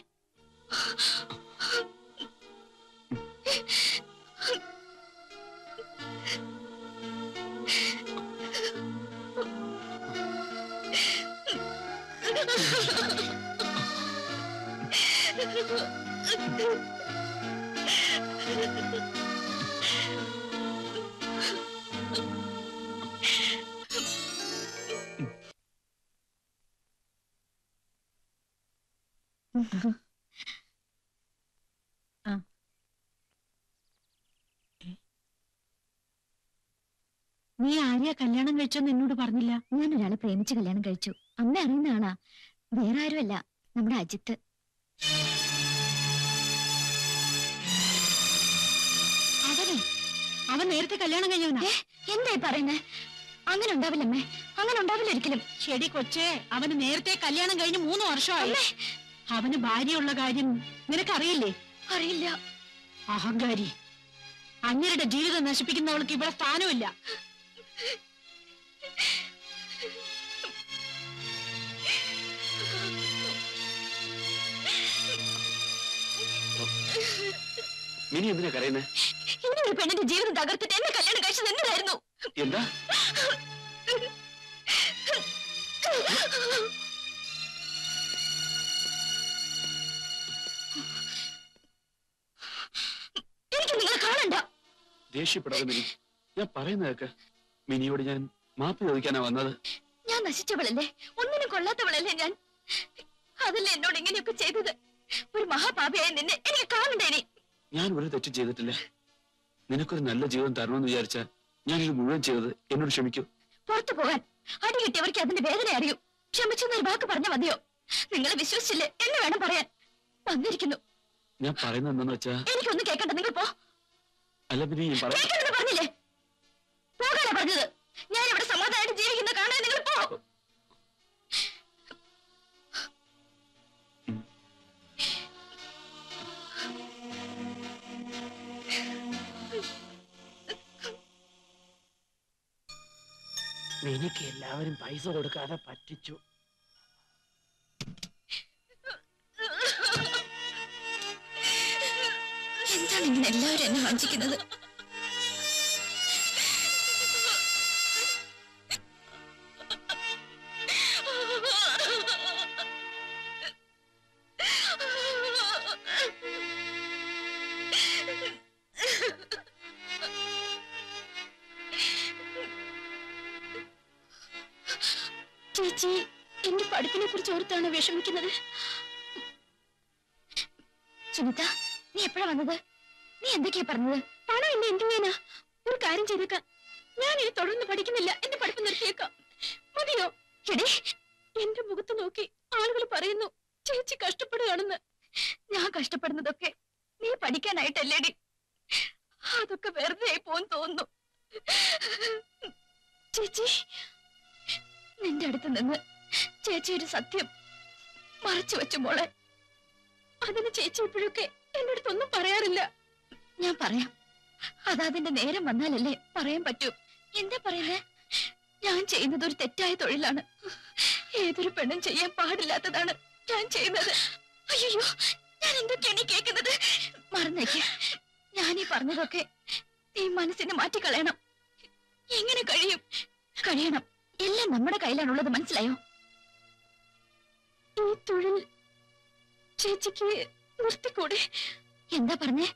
നീ ആരെയാ കല്യാണം കഴിച്ചെന്ന് എന്നോട് പറഞ്ഞില്ല. ഞാൻ ഒരാളെ പ്രേമിച്ച് കല്യാണം കഴിച്ചു. അമ്മ അറിയുന്ന ആളാ, വേറെ ആരുമല്ല, നമ്മുടെ അജിത്ത്. അവൻ നേരത്തെ കല്യാണം കഴിഞ്ഞവനാ. എന്തായി പറയുന്നേ? അങ്ങനെ ഉണ്ടാവില്ലമ്മേ, അങ്ങനെ ഉണ്ടാവില്ല ഒരിക്കലും. ശരി കൊച്ചേ, അവന് നേരത്തെ കല്യാണം കഴിഞ്ഞ് 3 വർഷമായി. അവന് ഭാര്യയുള്ള കാര്യം നിനക്കറിയില്ലേ? അറിയില്ല. അഹങ്കാരി. അങ്ങരുടെ ജീവിതം നശിപ്പിക്കുന്നവൾക്ക് ഇവിടെ സ്ഥാനമില്ല. മിനി എന്തിനാ കരയുന്നേ? ഇനി ഒരു പെണ്ണിന്റെ ജീവിതം തകർത്തിട്ട് എന്നെ കല്യാണം കഴിച്ചത് എന്നതായിരുന്നു? എന്താ? എനിക്ക് നിങ്ങളെ കാണണ്ട. ദേഷ്യപ്പെടാതെ മിനി, ഞാൻ പറയുന്ന കേക്ക്. മിനിയോട് ഞാൻ മാപ്പ് ചോദിക്കാനാ വന്നത്. ഞാൻ നശിച്ചവളല്ലേ, ഒന്നിനും കൊള്ളാത്തവളല്ലേ ഞാൻ. അതല്ലേ എന്നോട് ഇങ്ങനെയൊക്കെ ചെയ്തത്. ഒരു മഹാപാപിയായ നിന്നെ എനിക്ക് കാണണ്ടേനി. ഞാൻ ഒരു തെറ്റും ചെയ്തിട്ടില്ല. നിനക്കൊരു നല്ല ജീവിതം തരണമെന്ന് വിചാരിച്ച ഞാൻ ഇത് മുഴുവൻ ചെയ്തത്. എന്നോട് ക്ഷമിക്കൂ. പുറത്തു പോകാൻ അടി കിട്ടിയവർക്ക് അതിന്റെ വേദന അറിയൂ. ക്ഷമിച്ചെന്നൊരു വാക്ക് പറഞ്ഞ മതിയോ? നിങ്ങളെ വിശ്വസിച്ചില്ലേ എന്ന് വേണം പറയാൻ. വന്നിരിക്കുന്നു. ഞാൻ പറയുന്നത് എന്താന്ന് വെച്ചാ, എനിക്കൊന്നും കേൾക്കണ്ട, നിങ്ങൾ പോ. അല്ല മിനി, ഞാൻ കേൾക്കണമെന്ന് പറഞ്ഞില്ലേ? പോകാനാ പറഞ്ഞത്. ഞാൻ ഇവിടെ സമാധാനമായിട്ട് ജീവിക്കുന്ന കാണാൻ നിങ്ങൾ പോ. മിനിക്ക് എല്ലാവരും പൈസ കൊടുക്കാതെ പറ്റിച്ചു. എന്താണ് ഇങ്ങനെ എല്ലാവരും എന്നെ വഞ്ചിക്കുന്നത്? ചേച്ചി എന്റെ പഠിപ്പിനെ കുറിച്ച് ഓർത്താണ് വിഷമിക്കുന്നത്. സുനിത, നീ എപ്പോഴാ വന്നത്? നീ എന്തൊക്കെയാ പറഞ്ഞത്? പണം ഇല്ല, എന്ത് ചെയ്യാനാ? ഒരു കാര്യം ചെയ്തേക്കാം, ഞാൻ ഇനി തുടർന്ന് പഠിക്കുന്നില്ല, എന്റെ പഠിപ്പ് നിർത്തിയേക്കാം. മതിയോ? എടേ, എന്റെ മുഖത്ത് നോക്കി ആളുകൾ പറയുന്നു ചേച്ചി കഷ്ടപ്പെടുകയാണെന്ന്. ഞാൻ കഷ്ടപ്പെടുന്നതൊക്കെ നീ പഠിക്കാനായിട്ടല്ലേടി? അതൊക്കെ വെറുതെ ആയി പോന്ന് തോന്നുന്നു. ചേച്ചി, നിന്റെ അടുത്ത് നിന്ന് ചേച്ചി ഒരു സത്യം മറച്ചു വെച്ചു മോളെ. അതിന് ചേച്ചി ഇപ്പോഴൊക്കെ എന്റെ അടുത്തൊന്നും പറയാറില്ല. ഞാൻ പറയാം, അതതിന്റെ നേരം വന്നാലല്ലേ പറയാൻ പറ്റൂ. എന്താ പറയുന്നേ? ഞാൻ ചെയ്യുന്നത് ഒരു തെറ്റായ തൊഴിലാണ്. ഏതൊരു പെണ്ണും ചെയ്യാൻ പാടില്ലാത്തതാണ് ഞാൻ ചെയ്യുന്നത്. അയ്യോ, ഞാൻ എന്തൊക്കെയാണ് കേൾക്കുന്നത്? മറന്നേക്ക്. ഞാനീ പറഞ്ഞതൊക്കെ നീ മനസ്സിന് മാറ്റിക്കളയണം. എങ്ങനെ കഴിയും? കഴിയണം. എല്ലാം നമ്മുടെ കയ്യിലാണുള്ളത്, മനസ്സിലായോ? ഈ തൊഴിൽ ചേച്ചിക്ക് നിർത്തിക്കൂടെ? എന്താ പറഞ്ഞേ?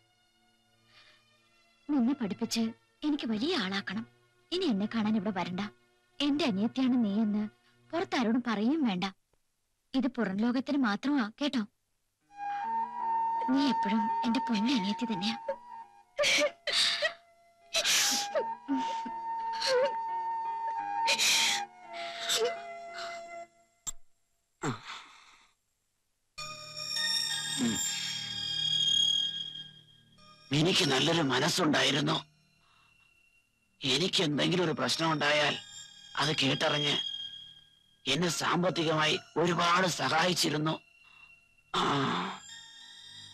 നിന്നെ പഠിപ്പിച്ച് എനിക്ക് വലിയ ആളാക്കണം. ഇനി എന്നെ കാണാൻ ഇവിടെ വരണ്ട. എന്റെ അനിയത്തിയാണ് നീ എന്ന് പുറത്താരോടും പറയും വേണ്ട. ഇത് പുറം ലോകത്തിന് മാത്രമാ, കേട്ടോ? നീ എപ്പോഴും എന്റെ പൊന്ന അനിയത്തി തന്നെയാ. എനിക്ക് നല്ലൊരു മനസ്സുണ്ടായിരുന്നു. എനിക്ക് എന്തെങ്കിലും ഒരു പ്രശ്നം ഉണ്ടായാൽ അത് കേട്ടറിഞ്ഞ് എന്നെ സാമ്പത്തികമായി ഒരുപാട് സഹായിച്ചിരുന്നു.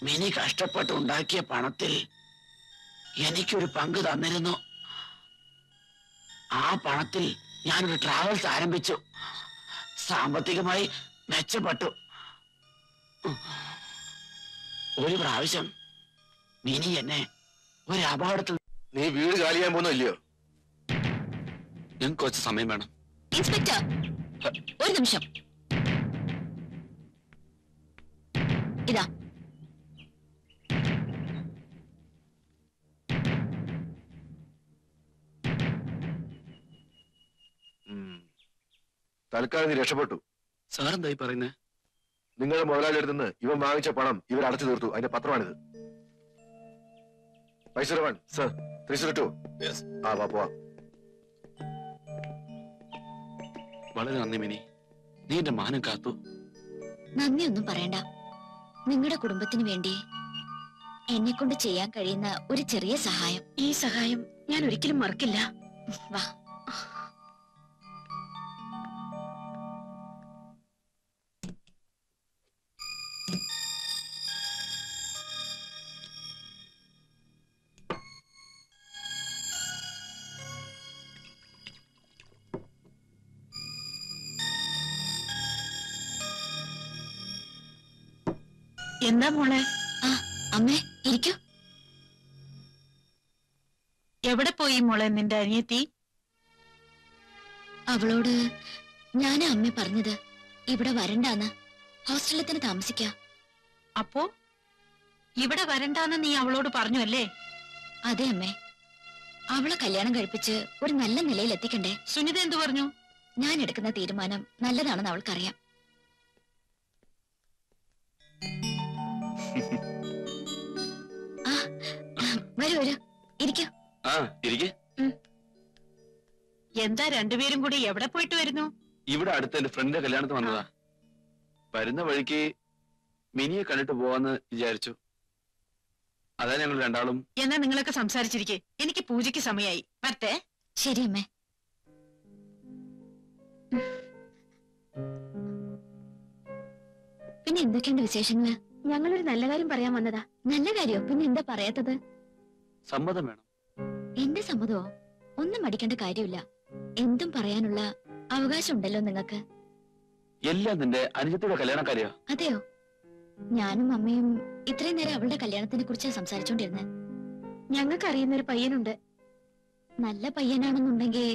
മിനി കഷ്ടപ്പെട്ട് ഉണ്ടാക്കിയ പണത്തിൽ എനിക്കൊരു പങ്ക് തന്നിരുന്നു. ആ പണത്തിൽ ഞാനൊരു ട്രാവൽസ് ആരംഭിച്ചു. സാമ്പത്തികമായി മെച്ചപ്പെട്ടു. ഒരു പ്രാവശ്യം മിനി എന്നെ ഒരു അപകടത്തിൽ. നീ വീട് കാലി ചെയ്യാൻ പോകുന്നില്ലയോ? ഞങ്ങൾക്ക് കുറച്ച് സമയം വേണം. ഇൻസ്പെക്ടർ, ഒരു നിമിഷം. ഇതാ, തൽക്കാലം നീ രക്ഷപ്പെട്ടു. സാറെന്തായി പറയുന്നേ? നിങ്ങളുടെ മുതലാളിയുടെ നിന്ന് ഇവൻ വാങ്ങിച്ച പണം ഇവർ അടച്ചു തീർത്തു. അതിന്റെ പത്രമാണിത്. 501 സർ 302. ആ വാ പോവാ. വളരെ നന്ദി മിനി. നീ എന്റെ മാനം കാത്തു. നന്ദിയൊന്നും പറയണ്ട. നിങ്ങളുടെ കുടുംബത്തിന് വേണ്ടി എന്നെ കൊണ്ട് ചെയ്യാൻ കഴിയുന്ന ഒരു ചെറിയ സഹായം. ഈ സഹായം ഞാൻ ഒരിക്കലും മറക്കില്ല. വാ. എന്താ മോളെ? ആ അമ്മേ ഇരിക്കൂ. എവിടെ പോയി മോളെ നിന്റെ അനിയത്തി? അവളോട് ഞാനാ അമ്മ പറഞ്ഞത് ഇവിടെ വരണ്ടാന്ന്, ഹോസ്റ്റലിൽ തന്നെ താമസിക്ക. അപ്പോ ഇവിടെ വരണ്ടാന്ന് നീ അവളോട് പറഞ്ഞു അല്ലേ? അതെ അമ്മേ, അവളെ കല്യാണം കഴിപ്പിച്ച് ഒരു നല്ല നിലയിൽ എത്തിക്കണ്ടേ. സുനിത എന്തു പറഞ്ഞു? ഞാൻ എടുക്കുന്ന തീരുമാനം നല്ലതാണെന്ന് അവൾക്കറിയാം. വരൂ വരൂ, ഇരിക്കൂ. എന്താ രണ്ടുപേരും കൂടി എവിടെ പോയിട്ട് വരുന്നു? ഇവിടെ അടുത്ത് എന്റെ ഫ്രണ്ടിന്റെ കല്യാണത്തിന് വന്നതാ. വരുന്ന വഴിക്ക് മിനിയെ കണ്ടിട്ട് പോവാന്ന് വിചാരിച്ചു. അതാ ഞങ്ങൾ രണ്ടാളും. എന്നാ നിങ്ങളൊക്കെ സംസാരിച്ചിരിക്കെ, എനിക്ക് പൂജയ്ക്ക് സമയായി. വരട്ടെ. ശരി അമ്മേ. പിന്നെ എന്തൊക്കെയുണ്ട് വിശേഷങ്ങള്? ഞങ്ങളൊരു നല്ല കാര്യം പറയാൻ വന്നതാ. നല്ല കാര്യോ? പിന്നെ എന്താ പറയാത്തത്? സമ്മതം വേണം. എന്റെ സമ്മതമോ? ഒന്നും മടിക്കേണ്ട കാര്യമില്ല. എന്തും പറയാനുള്ള അവകാശം ഉണ്ടല്ലോ നിങ്ങൾക്ക്. എല്ലാം നിന്റെ അനുജത്തിയുടെ കല്യാണക്കാരിയാ? അതെയോ? ഞാനും അമ്മയും ഇത്രയും നേരം അവളുടെ കല്യാണത്തിനെ കുറിച്ച് സംസാരിച്ചോണ്ടിരുന്നെ. ഞങ്ങൾക്ക് അറിയുന്ന ഒരു പയ്യനുണ്ട്. നല്ല പയ്യനാണെന്നുണ്ടെങ്കിൽ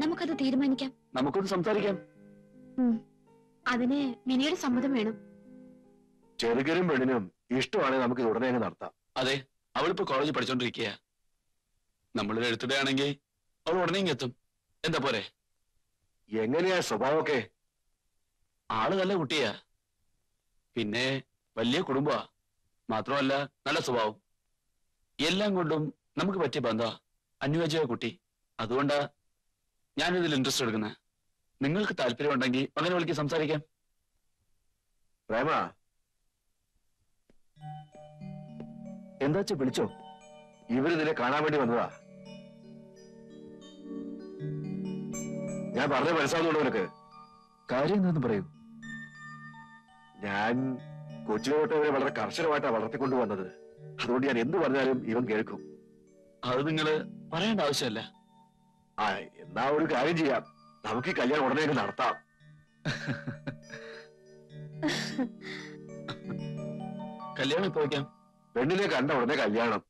നമുക്കത് തീരുമാനിക്കാം. നമുക്കൊന്ന് സംസാരിക്കാം. അതിന് മിനിയുടെ സമ്മതം വേണം. ചെറുകരും പെണ്ണിനും ഇഷ്ടമാണെങ്കിൽ നമുക്ക് ഉടനെ അങ്ങ് നടത്താം. അതെ, അവളിപ്പോ കോളേജിൽ പഠിച്ചോണ്ടിരിക്കുക. നമ്മളൊരു എഴുത്തിടുകയാണെങ്കിൽ അവൾ ഉടനെ എത്തും. എന്താ പോരെ? എങ്ങനെയാ സ്വഭാവമൊക്കെ? ആള് നല്ല കുട്ടിയാ, പിന്നെ വലിയ കുടുംബാ. മാത്രമല്ല നല്ല സ്വഭാവം. എല്ലാം കൊണ്ടും നമുക്ക് പറ്റിയ ബന്ധ. അനുയോജ്യ കുട്ടി. അതുകൊണ്ടാ ഞാനിതിൽ ഇൻട്രസ്റ്റ് എടുക്കുന്നത്. നിങ്ങൾക്ക് താല്പര്യം ഉണ്ടെങ്കിൽ അങ്ങനെ വിളിക്ക് സംസാരിക്കാം. പ്രേമ, എന്താ വിളിച്ചോ? ഇവര് നിന്നെ കാണാൻ വേണ്ടി വന്നതാ. ഞാൻ പറഞ്ഞ മനസ്സിലാവുന്നുണ്ടോ നിനക്ക്? കാര്യം എന്താന്ന് പറയൂ. ഞാൻ കൊച്ചിലെ തൊട്ട് ഇവരെ വളരെ കർശനമായിട്ടാണ് വളർത്തിക്കൊണ്ടു വന്നത്. അതുകൊണ്ട് ഞാൻ എന്ത് പറഞ്ഞാലും ഇവൻ കേൾക്കും. അത് നിങ്ങള് പറയേണ്ട ആവശ്യമല്ല. ആ, എന്നാ ഒരു കാര്യം ചെയ്യാം, നമുക്ക് ഈ കല്യാണം ഉടനെ അങ്ങ് നടത്താം. കല്യാണം ഇപ്പൊ വയ്ക്കാം. പെണ്ണിനെ കണ്ട ഉടനെ കല്യാണം.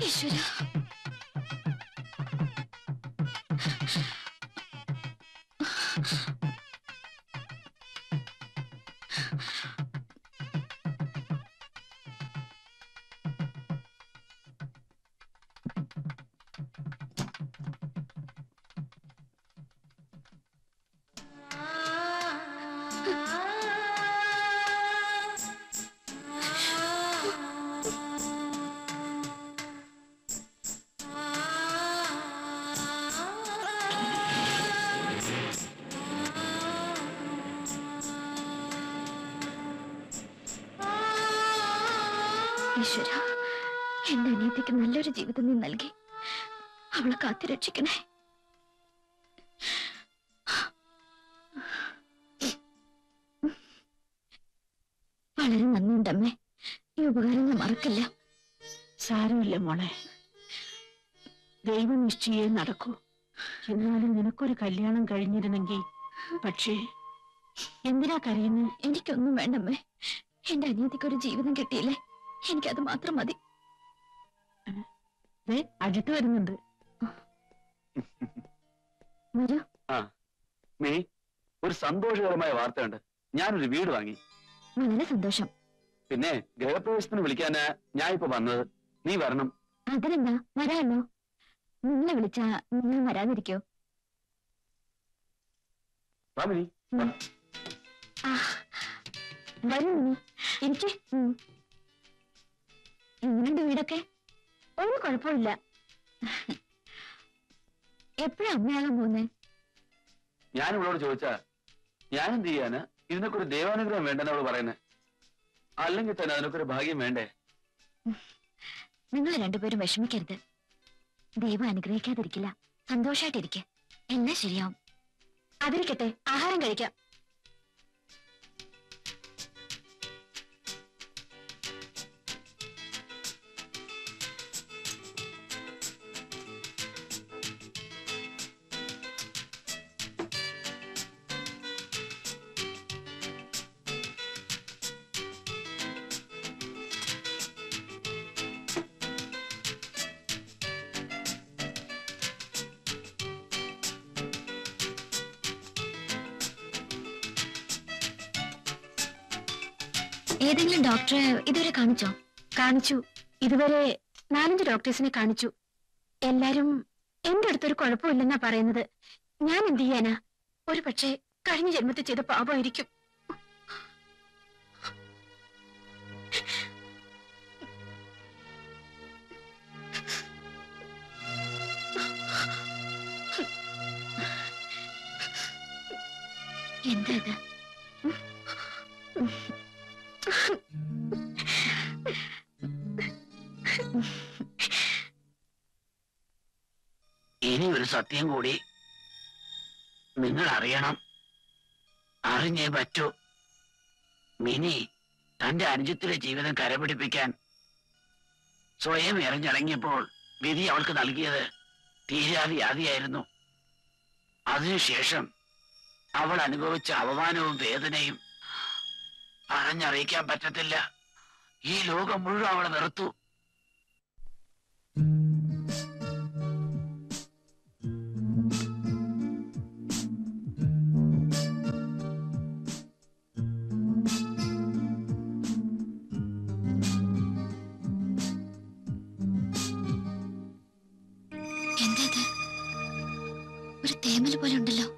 ഈശ്വര, ഈശ്വര, എന്റെ അനിയത്തിക്ക് നല്ലൊരു ജീവിതം നീ നൽകി അവളെ കാത്തു രക്ഷിക്കണേ. വളരെ നന്ദിയുണ്ടമ്മേ. ഈ ഉപകാരം ഞാൻ മറക്കില്ല. സാരമില്ല മോളെ, ദൈവം നിശ്ചയേ നടക്കൂ. എന്നാലും നിനക്കൊരു കല്യാണം കഴിഞ്ഞിരുന്നെങ്കിൽ. പക്ഷേ എന്തിനാ കരയുന്നത്? എനിക്കൊന്നും വേണ്ടമ്മേ. എന്റെ അനിയത്തിക്ക് ഒരു ജീവിതം കിട്ടിയില്ലേ, എനിക്കത് മാത്രം മതി. അജിത്ത് വരുന്നുണ്ട്. വരൂ. മിനി, ഒരു സന്തോഷകരമായ വാർത്തയുണ്ട്. ഞാനൊരു വീട് വാങ്ങി. വളരെ സന്തോഷം. പിന്നെ ഗൃഹപ്രവേശത്തിന് വിളിക്കാനാ ഞാൻ ഇപ്പൊ വന്നത്. നീ വരണം. അതിനെന്താ, വരാമല്ലോ. നിങ്ങളെ വിളിച്ചാ നിങ്ങൾ വരാതിരിക്കോ? വാ മിനി. വരൂ മിനി, എനിക്ക് എങ്ങനെയുണ്ട് വീടൊക്കെ? ഒരു കുഴപ്പമില്ല. എപ്പോഴാ അമ്മയാകാൻ പോകുന്നേ? ഞാൻ ഇവളോട് ചോദിച്ചാ ഞാൻ എന്ത് ചെയ്യാന്? ഇതിനൊക്കെ ഒരു ദൈവാനുഗ്രഹം വേണ്ടെന്ന് അവള് പറയുന്നത്. അല്ലെങ്കിൽ തന്നെ അതിനൊക്കെ ഒരു ഭാഗ്യം വേണ്ടേ? നിങ്ങൾ രണ്ടുപേരും വിഷമിക്കരുത്. ദൈവം അനുഗ്രഹിക്കാതിരിക്കില്ല. സന്തോഷായിട്ടിരിക്കെ, എല്ലാം ശരിയാവും. അതിരിക്കട്ടെ, ആഹാരം കഴിക്കാം. ഏതെങ്കിലും ഡോക്ടറെ ഇതുവരെ കാണിച്ചോ? കാണിച്ചു. ഇതുവരെ 4-5 ഡോക്ടേഴ്സിനെ കാണിച്ചു. എല്ലാരും എന്റെ അടുത്തൊരു കുഴപ്പമില്ലെന്നാ പറയുന്നത്. ഞാൻ എന്ത് ചെയ്യാനാ? ഒരു പക്ഷേ കഴിഞ്ഞ ജന്മത്തിൽ ചെയ്ത പാപമായിരിക്കും. എന്താ ഇത്? ഇനി ഒരു സത്യം കൂടി നിങ്ങൾ അറിയണം. അറിഞ്ഞേ പറ്റൂ. മിനി തന്റെ അനുജത്തിലെ ജീവിതം കരപിടിപ്പിക്കാൻ സ്വയം ഇറങ്ങിറങ്ങിയപ്പോൾ വിധി അവൾക്ക് നൽകിയത് തീരാവ്യാധിയായിരുന്നു. അതിനുശേഷം അവൾ അനുഭവിച്ച അപമാനവും വേദനയും പറഞ്ഞറിയിക്കാൻ പറ്റത്തില്ല. ഈ ലോകം മുഴുവൻ അവളെ വെറുത്തു. എന്താ ഇത്? ഒരു തേമൽ പോലെ ഉണ്ടല്ലോ.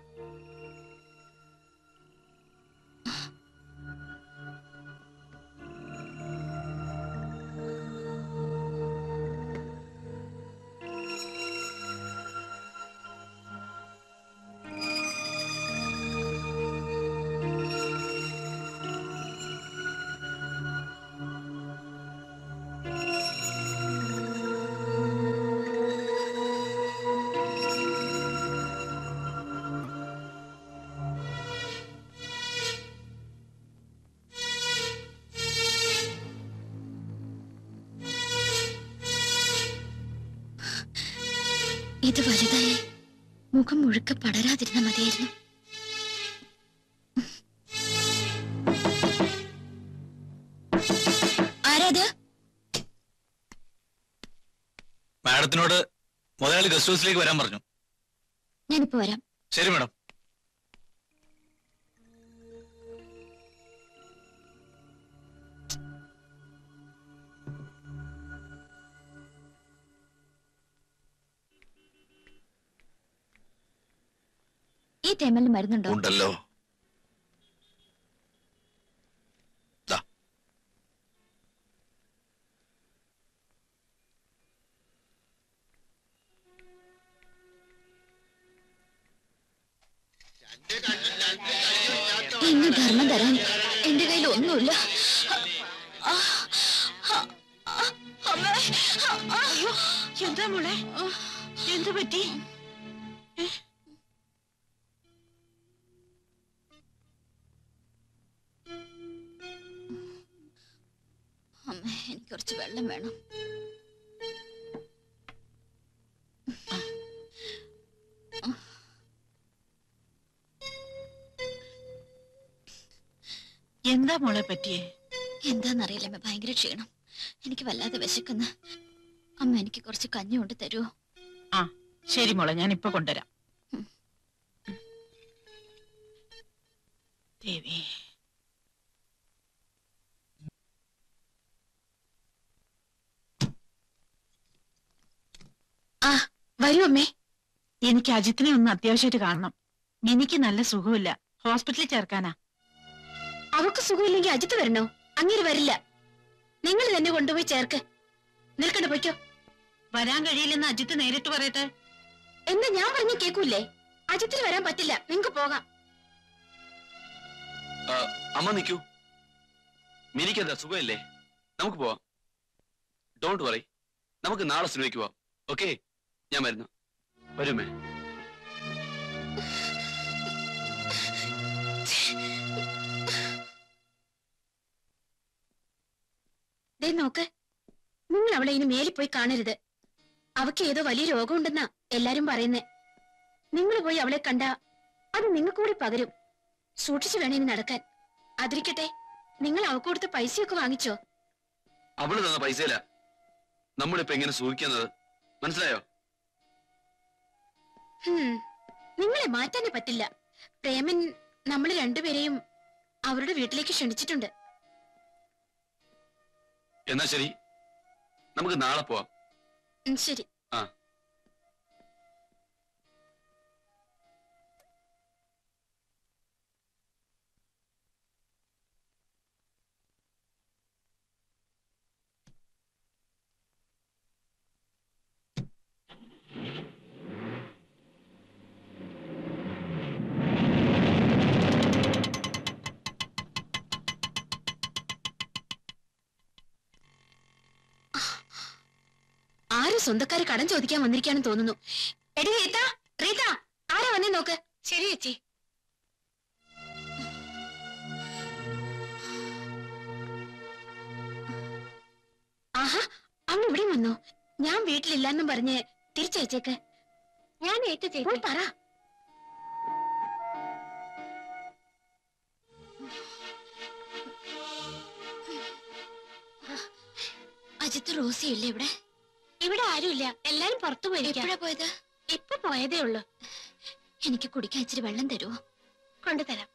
ഇത് വലുതായി മുഖം മുഴുക്ക പടരാതിരുന്ന മതിയായിരുന്നു. ആരാത്? മാഡത്തിനോട് മുതലാളി ഗസ്റ്റ് ഹൗസിലേക്ക് വരാൻ പറഞ്ഞു. ഞാനിപ്പോ വരാം. ശരി മാഡം. ഈ തേമലിന് മരുന്നുണ്ടോ? ഉണ്ടല്ലോ. ഇനി ധർമ്മം തരാൻ എന്റെ കയ്യിൽ ഒന്നുമില്ല. അയ്യോ, എന്താ മോളെ? എന്തു പറ്റി? അമ്മ, എനിക്ക് കുറച്ച് വെള്ളം വേണം. എന്താ മോളെ പറ്റിയേ? എന്താന്നറിയില്ല അമ്മ, ഭയങ്കര ക്ഷീണം. എനിക്ക് വല്ലാതെ വിശക്കുന്ന. അമ്മ എനിക്ക് കുറച്ച് കഞ്ഞി കൊണ്ട് തരുമോ? ആ ശരി മോളെ, ഞാൻ ഇപ്പൊ കൊണ്ടുവരാം. ദേവി, ആ വരൂ അമ്മേ. എനിക്ക് അജിത്തിനെ ഒന്ന് അത്യാവശ്യമായിട്ട് കാണണം. മിനിക്ക് നല്ല സുഖമില്ല, ഹോസ്പിറ്റലിൽ ചേർക്കാനാ. അവക്ക് സുഖമില്ലെങ്കിൽ അജിത്ത് വരണോ? അങ്ങേര് വരില്ല. നിങ്ങൾ തന്നെ കൊണ്ടുപോയി ചേർക്ക്. നിൽക്കണ്ട, പൊയ്ക്കോ. വരാൻ കഴിയില്ലെന്ന് അജിത്ത് നേരിട്ട് പറയട്ടെ. എന്താ ഞാൻ പറഞ്ഞ കേക്കൂല്ലേ? അജിത്തിന് വരാൻ പറ്റില്ല, നിങ്ങക്ക് പോകാം. അമ്മ നിൽക്കൂ. മിനിക്കെന്താ സുഖമില്ലേ? നമുക്ക് പോവാം. ഡോണ്ട് വറി, നമുക്ക് നാളെ സിനിമയ്ക്ക് പോവാം. ഓക്കെ, ഞാൻ വരുന്നു. വരുമേ? ദേ നോക്ക്, നിങ്ങൾ അവളെ ഇനി മേലിൽ പോയി കാണരുത്. അവക്ക് ഏതോ വലിയ രോഗമുണ്ടെന്നാ എല്ലാരും പറയുന്നേ. നിങ്ങൾ പോയി അവളെ കണ്ട അത് നിങ്ങൾക്ക് കൂടി പകരും. സൂക്ഷിച്ചു വേണം ഇനി നടക്കാൻ. അതിരിക്കട്ടെ, നിങ്ങൾ അവക്ക് കൊടുത്ത പൈസയൊക്കെ വാങ്ങിച്ചോ? അവള് തന്ന പൈസയില്ല നമ്മളിപ്പോ എങ്ങനെ സൂഹിക്കുന്നത്, മനസ്സിലായോ? നിങ്ങളെ മാറ്റാനേ പറ്റില്ല. പ്രേമൻ നമ്മൾ രണ്ടുപേരെയും അവരുടെ വീട്ടിലേക്ക് ക്ഷണിച്ചിട്ടുണ്ട്. എന്നാ ശരി, നമുക്ക് നാളെ പോവാം. ശരി. ആ ആരും സ്വന്തക്കാര് കടം ചോദിക്കാൻ വന്നിരിക്കാണെന്ന് തോന്നുന്നു. എടി റീത്ത, റീത്ത, ആരാ വന്നേ നോക്ക്. ശരി ചേച്ചി. ആഹാ, അവൾ ഇവിടെ വന്നോ? ഞാൻ വീട്ടിലില്ലാന്നും പറഞ്ഞ് തിരിച്ചയച്ചേക്ക്. ഞാൻ ഏറ്റ ചേച്ചി, പറ. അജിത്ത് റോസിയില്ലേ ഇവിടെ? ഇവിടെ ആരുമില്ല, എല്ലാരും പുറത്തു പോയി. എപ്പോഴാ പോയത്? ഇപ്പൊ പോയതേ ഉള്ളു. എനിക്ക് കുടിക്കാൻ ഇച്ചിരി വെള്ളം തരുമോ? കൊണ്ടുതരാം.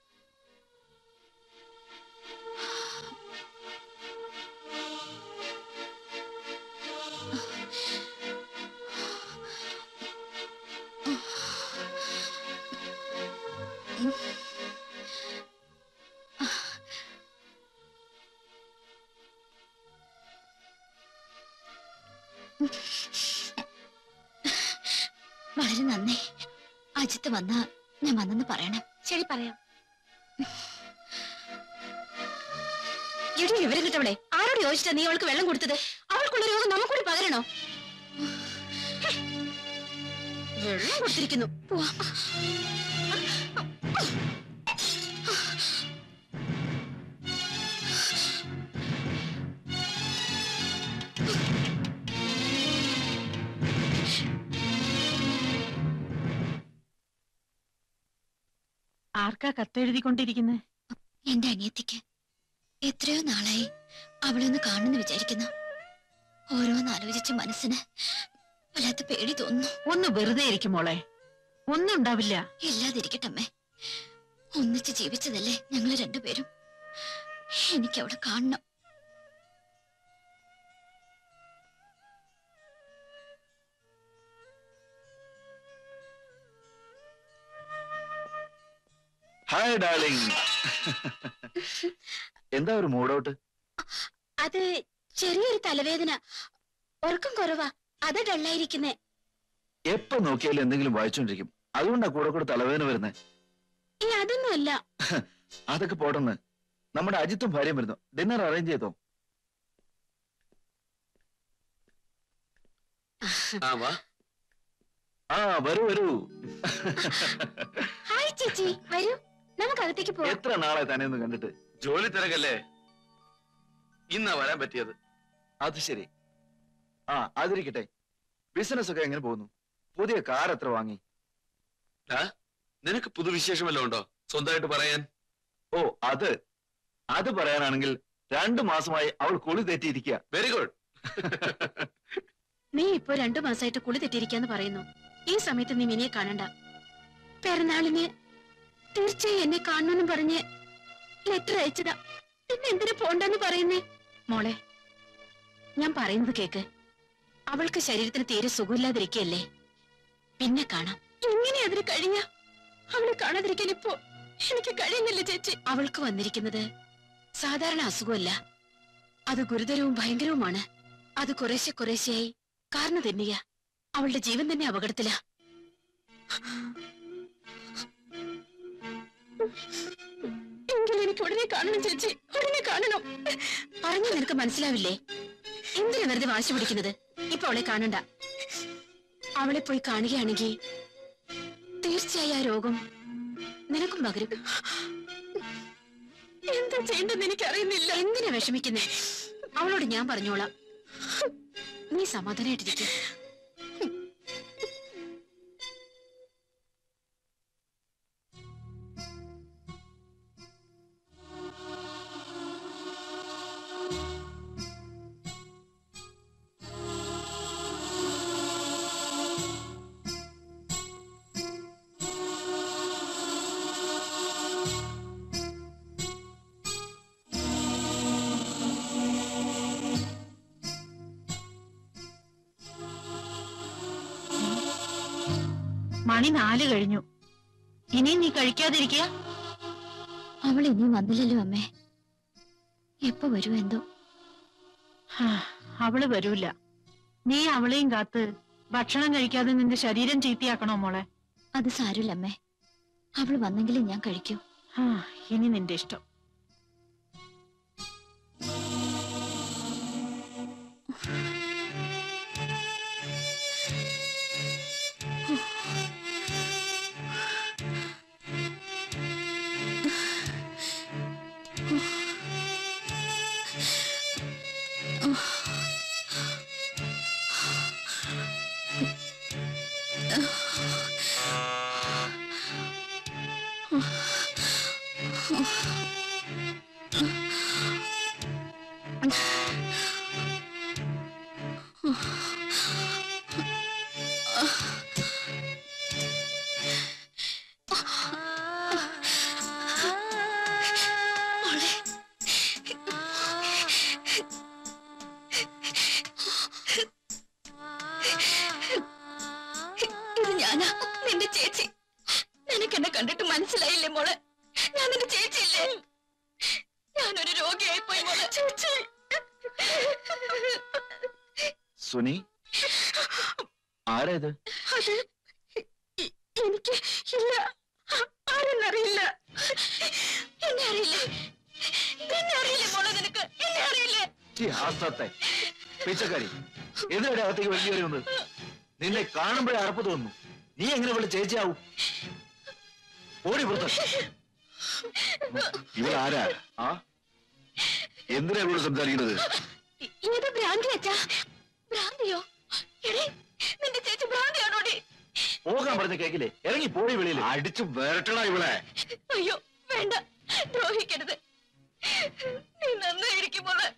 വളരെ നന്ദി. അജിത്ത് വന്ന ഞാൻ വന്നെന്ന് പറയണം. ശരി, പറയാം. എടി വിവരം കിട്ടവളെ, ആരോട് ചോദിച്ചിട്ടാ നീ അവൾക്ക് വെള്ളം കൊടുത്തത്? അവൾക്കുള്ള രോഗം നമുക്കൂടി പകരണോ? വെള്ളം കൊടുത്തിരിക്കുന്നു. പോവാം. ആർക്കാ കത്തെഴുതിക്കൊണ്ടിരിക്കുന്നത്? എന്റെ അനിയത്തിക്ക്. എത്രയോ നാളായി അവളൊന്ന് കാണുന്നു വിചാരിക്കുന്നു. ഓരോന്നാലോചിച്ച് മനസ്സിന് വല്ലാത്ത പേടി തോന്നുന്നു. ഒന്ന് വെറുതെ ഇരിക്കും മോളെ, ഒന്നും ഉണ്ടാവില്ല. ഇല്ലാതിരിക്കട്ടമ്മേ, ഒന്നിച്ച് ജീവിച്ചതല്ലേ ഞങ്ങള് രണ്ടുപേരും. എനിക്ക് അവളെ കാണണം. Hi darling. എന്താ ഒരു മൂഡൌട്ട്? അത് ചെറിയൊരു തലവേദന, ഉറക്കം കുറവാ, അത് ഡള്ളായിരിക്കുന്നേ. എപ്പോ നോക്കിയാലും എന്തെങ്കിലും വായിച്ചോണ്ടിരിക്കും, അതുകൊണ്ടാ കൂടെ കൂടെ തലവേദന വരുന്നേ. അതൊന്നുമല്ല. അതൊക്കെ പോട്ടെന്ന്. നമ്മുടെ അജിത്തും ഭാര്യയും വരുന്നു. ഡിന്നർ അറേഞ്ച് ചെയ്തോ? ആ വരൂ വരൂ. ഹായ് ചേച്ചി, വരൂ, നമുക്ക് അകത്തേക്ക് പോവാം. എത്ര നാളെ തന്നെ ഒന്ന് കണ്ടിട്ട്. ജോലി തിരക്കല്ലേ, ഇന്നാ വരാൻ പറ്റിയത്. അത് ശരി. ആ അതിരിക്കട്ടെ, ബിസിനസ് ഒക്കെ എങ്ങനെ പോകുന്നു? പുതിയ കാർ എത്ര വാങ്ങി? നിനക്ക് പുതുവിശേഷം വല്ലതും ഉണ്ടോ സ്വന്തമായിട്ട് പറയാൻ? ഓ അത് അത് പറയാനാണെങ്കിൽ 2 മാസമായി അവൾ കുളി തെറ്റിയിരിക്കുക. Very good. നീ ഇപ്പൊ 2 മാസമായിട്ട് കുളി തെറ്റിയിരിക്കാന്ന് പറയുന്നു. ഈ സമയത്ത് നീ മിനിയെ കാണണ്ട. പിറന്നാളിന് തീർച്ചയായും എന്നെ കാണണമെന്നും പറഞ്ഞ് ലെറ്റർ അയച്ചതാ. പിന്നെ എന്തിനു പോണ്ടെന്ന് പറയുന്നേ? മോളെ, ഞാൻ പറയുന്നത് കേക്ക്. അവൾക്ക് ശരീരത്തിന് തീരെ സുഖമില്ലാതിരിക്കല്ലേ. പിന്നെ കാണാം. എങ്ങനെ അതിന് കഴിഞ്ഞ? അവളെ കാണാതിരിക്കാൻ ഇപ്പോ എനിക്ക് കഴിയുന്നില്ല ചേച്ചി. അവൾക്ക് വന്നിരിക്കുന്നത് സാധാരണ അസുഖമല്ല, അത് ഗുരുതരവും ഭയങ്കരവുമാണ്. അത് കുറേശ്ശെയായി കാരണം തന്നെയാ. അവളുടെ ജീവൻ തന്നെ അപകടത്തിലാ. എങ്കിലും എനിക്ക് ഉടനെ കാണണം ചേച്ചി, ഉടനെ കാണണം. പറഞ്ഞു നിനക്ക് മനസ്സിലാവില്ലേ? എന്തിനാ വെറുതെ വാശി പിടിക്കുന്നത്? ഇപ്പൊ അവളെ കാണണ്ട. അവളെ പോയി കാണുകയാണെങ്കിൽ തീർച്ചയായും ആ രോഗം നിനക്കും പകരും. എന്താ ചെയ്യേണ്ടെന്ന് എനിക്കറിയുന്നില്ല. എന്തിനാ വിഷമിക്കുന്നേ? അവളോട് ഞാൻ പറഞ്ഞോളാം. നീ സമാധാനായിട്ടിരിക്കും. മണി 4 കഴിഞ്ഞു. ഇനി നീ കഴിക്കാതിരിക്കുക? അവൾ ഇനിയും വന്നില്ലല്ലോ അമ്മേ. എപ്പോ വരൂ എന്തോ. അവള് വരൂല. നീ അവളെയും കാത്ത് ഭക്ഷണം കഴിക്കാതെ നിന്റെ ശരീരം ചീത്തയാക്കണോ മോളെ? അത് സാരമില്ല അമ്മേ. അവൾ വന്നെങ്കിലും ഞാൻ കഴിക്കൂ. ഇനി നിന്റെ ഇഷ്ടം. നിന്റെ ചേച്ചി. നിനക്ക് എന്നെ കണ്ടിട്ട് മനസ്സിലായില്ലേ മോളെ? ഞാൻ നിന്റെ ചേച്ചിയില്ലേ? ഞാനൊരു രോഗിയായി പോയി മോളെ. ചേച്ചി. സുനി, ആരേത്? അത് എനിക്ക് ഇല്ല. ആരെന്നറിയില്ല. എന്നെ അറിയില്ലേ? എന്നെ അറിയില്ലേ മോളെ? നിനക്ക് എന്നെ അറിയില്ലേ? പിച്ചക്കാരി എന്തിനാണ് അകത്തേക്ക് വലിയ വരുന്നത്? നിന്നെ കാണുമ്പോഴേ അറപ്പ് തോന്നുന്നു. നീ എങ്ങനെ ഇവിടെ ചേച്ചിയാവൂ? ഓടി പുറത്ത്. ഇവളാരാ? ആ എന്തിനാ ഇവിടെ സംസാരിക്കുന്നത്? ഏത് ഭ്രാന്തി അച്ഛാ? ഭ്രാന്തിയോ? എടേ, നിന്റെ ചേച്ചി ഭ്രാന്തിയാണോടി? പോകാൻ പറഞ്ഞ കേക്കില്ലേ? ഇറങ്ങി പോയി വെളിയിൽ. അടിച്ചു വരട്ടടാ ഇവളെ. അയ്യോ വേണ്ട, ദ്രോഹിക്കരുത്. നീ നന്നായിരിക്കും മോളെ.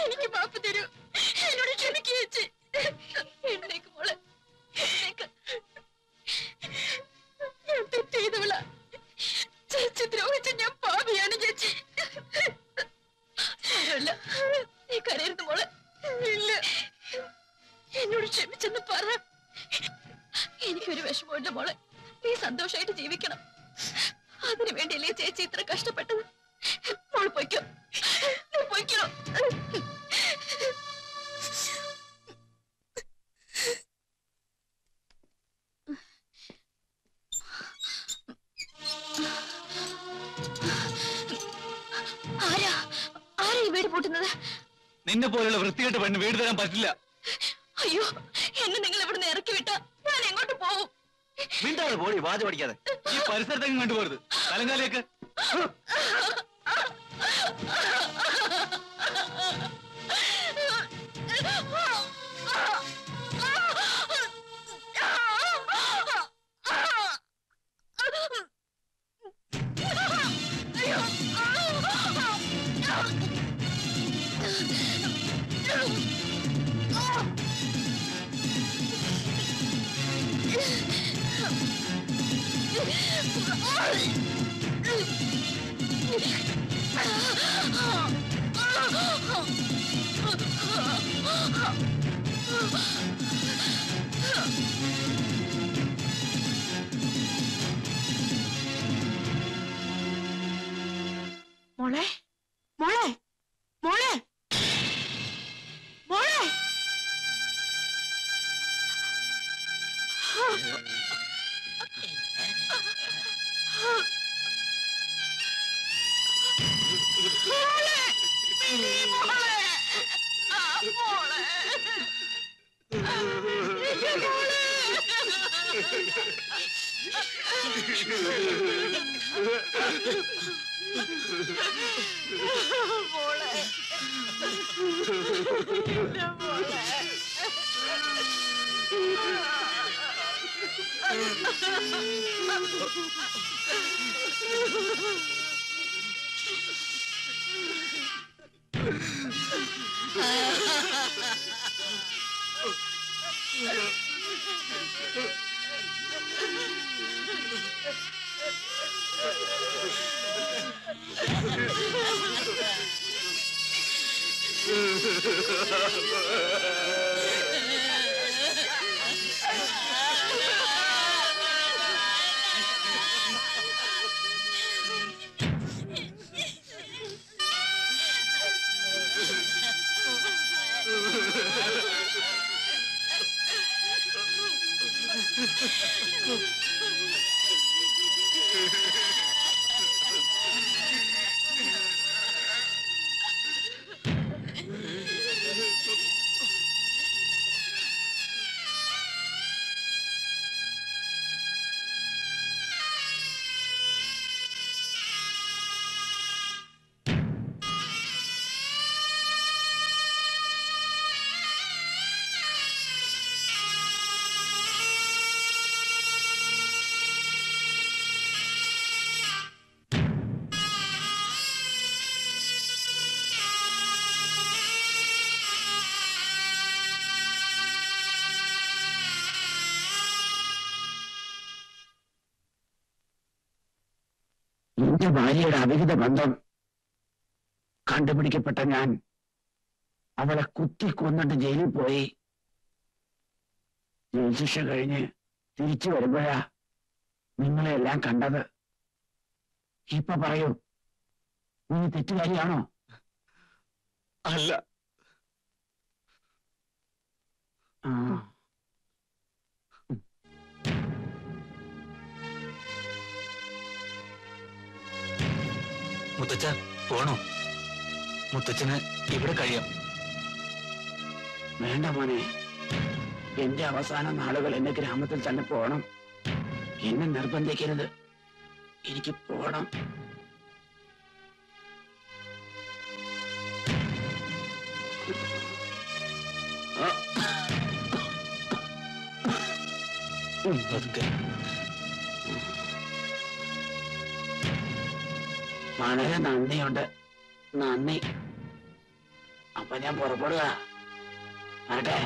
എനിക്ക് മാപ്പ് തരൂ. എന്നോട് ക്ഷമിക്കൂ ചേച്ചി. എന്നേക്ക് മോളെ, എന്നേക്ക്. ഞാൻ തെറ്റ് ചെയ്തവളാ. ചേച്ചി ദ്രോഹിച്ച ഞാൻ പാപിയാണ് ചേച്ചി. സാരമില്ല, നീ കരയരുത് മോളെ. ഇല്ല, എന്നോട് ക്ഷമിച്ചെന്ന് പറ. എനിക്കൊരു വിഷമമില്ല മോളെ. നീ സന്തോഷമായിട്ട് ജീവിക്കണം. അതിനു വേണ്ടിയല്ലേ ചേച്ചി ഇത്ര കഷ്ടപ്പെട്ടത്? മോള് പൊയ്ക്കോ, നീ പൊയ്ക്കോ. ആരാ ആരാ ഈ വീട് പൂട്ടുന്നത്? നിന്നെ പോലെയുള്ള വൃത്തികെട്ട പെണ്ണ് വീട് തരാൻ പറ്റില്ല. അയ്യോ, എന്നെ നിങ്ങൾ ഇവിടുന്ന് ഇറക്കി വിട്ടാ ഞാൻ എങ്ങോട്ട് പോവും? മിണ്ടാതെ പോടി, വാച പഠിക്കാതെ. ഈ പരിസരത്തേക്കും കണ്ടുപോകരുത്. തലങ്കാലേക്ക് മോളെ മോളെ മോളെ മോളെ എന്റെ ഭാര്യയുടെ അവിഹിത ബന്ധം കണ്ടുപിടിക്കപ്പെട്ട ഞാൻ അവളെ കുത്തി കൊന്നിട്ട് ജയിലിൽ പോയി. ജയിൽ ശിക്ഷ കഴിഞ്ഞ് തിരിച്ചു വരുമ്പോഴാ നിങ്ങളെല്ലാം കണ്ടത്. ഇപ്പൊ പറയൂ, നീ തെറ്റുകാരിയാണോ? അല്ല. മുത്തച്ഛ പോണോ? മുത്തച്ഛന് ഇവിടെ കഴിയാം. വേണ്ട മോനെ, എന്റെ അവസാന നാളുകൾ എന്റെ ഗ്രാമത്തിൽ തന്നെ പോകണം. എന്നെ നിർബന്ധിക്കരുത്, എനിക്ക് പോകണം. വളരെ നന്ദിയുണ്ട്, നന്ദി. അപ്പൊ ഞാൻ പുറപ്പെടുക. ആട്ടെ.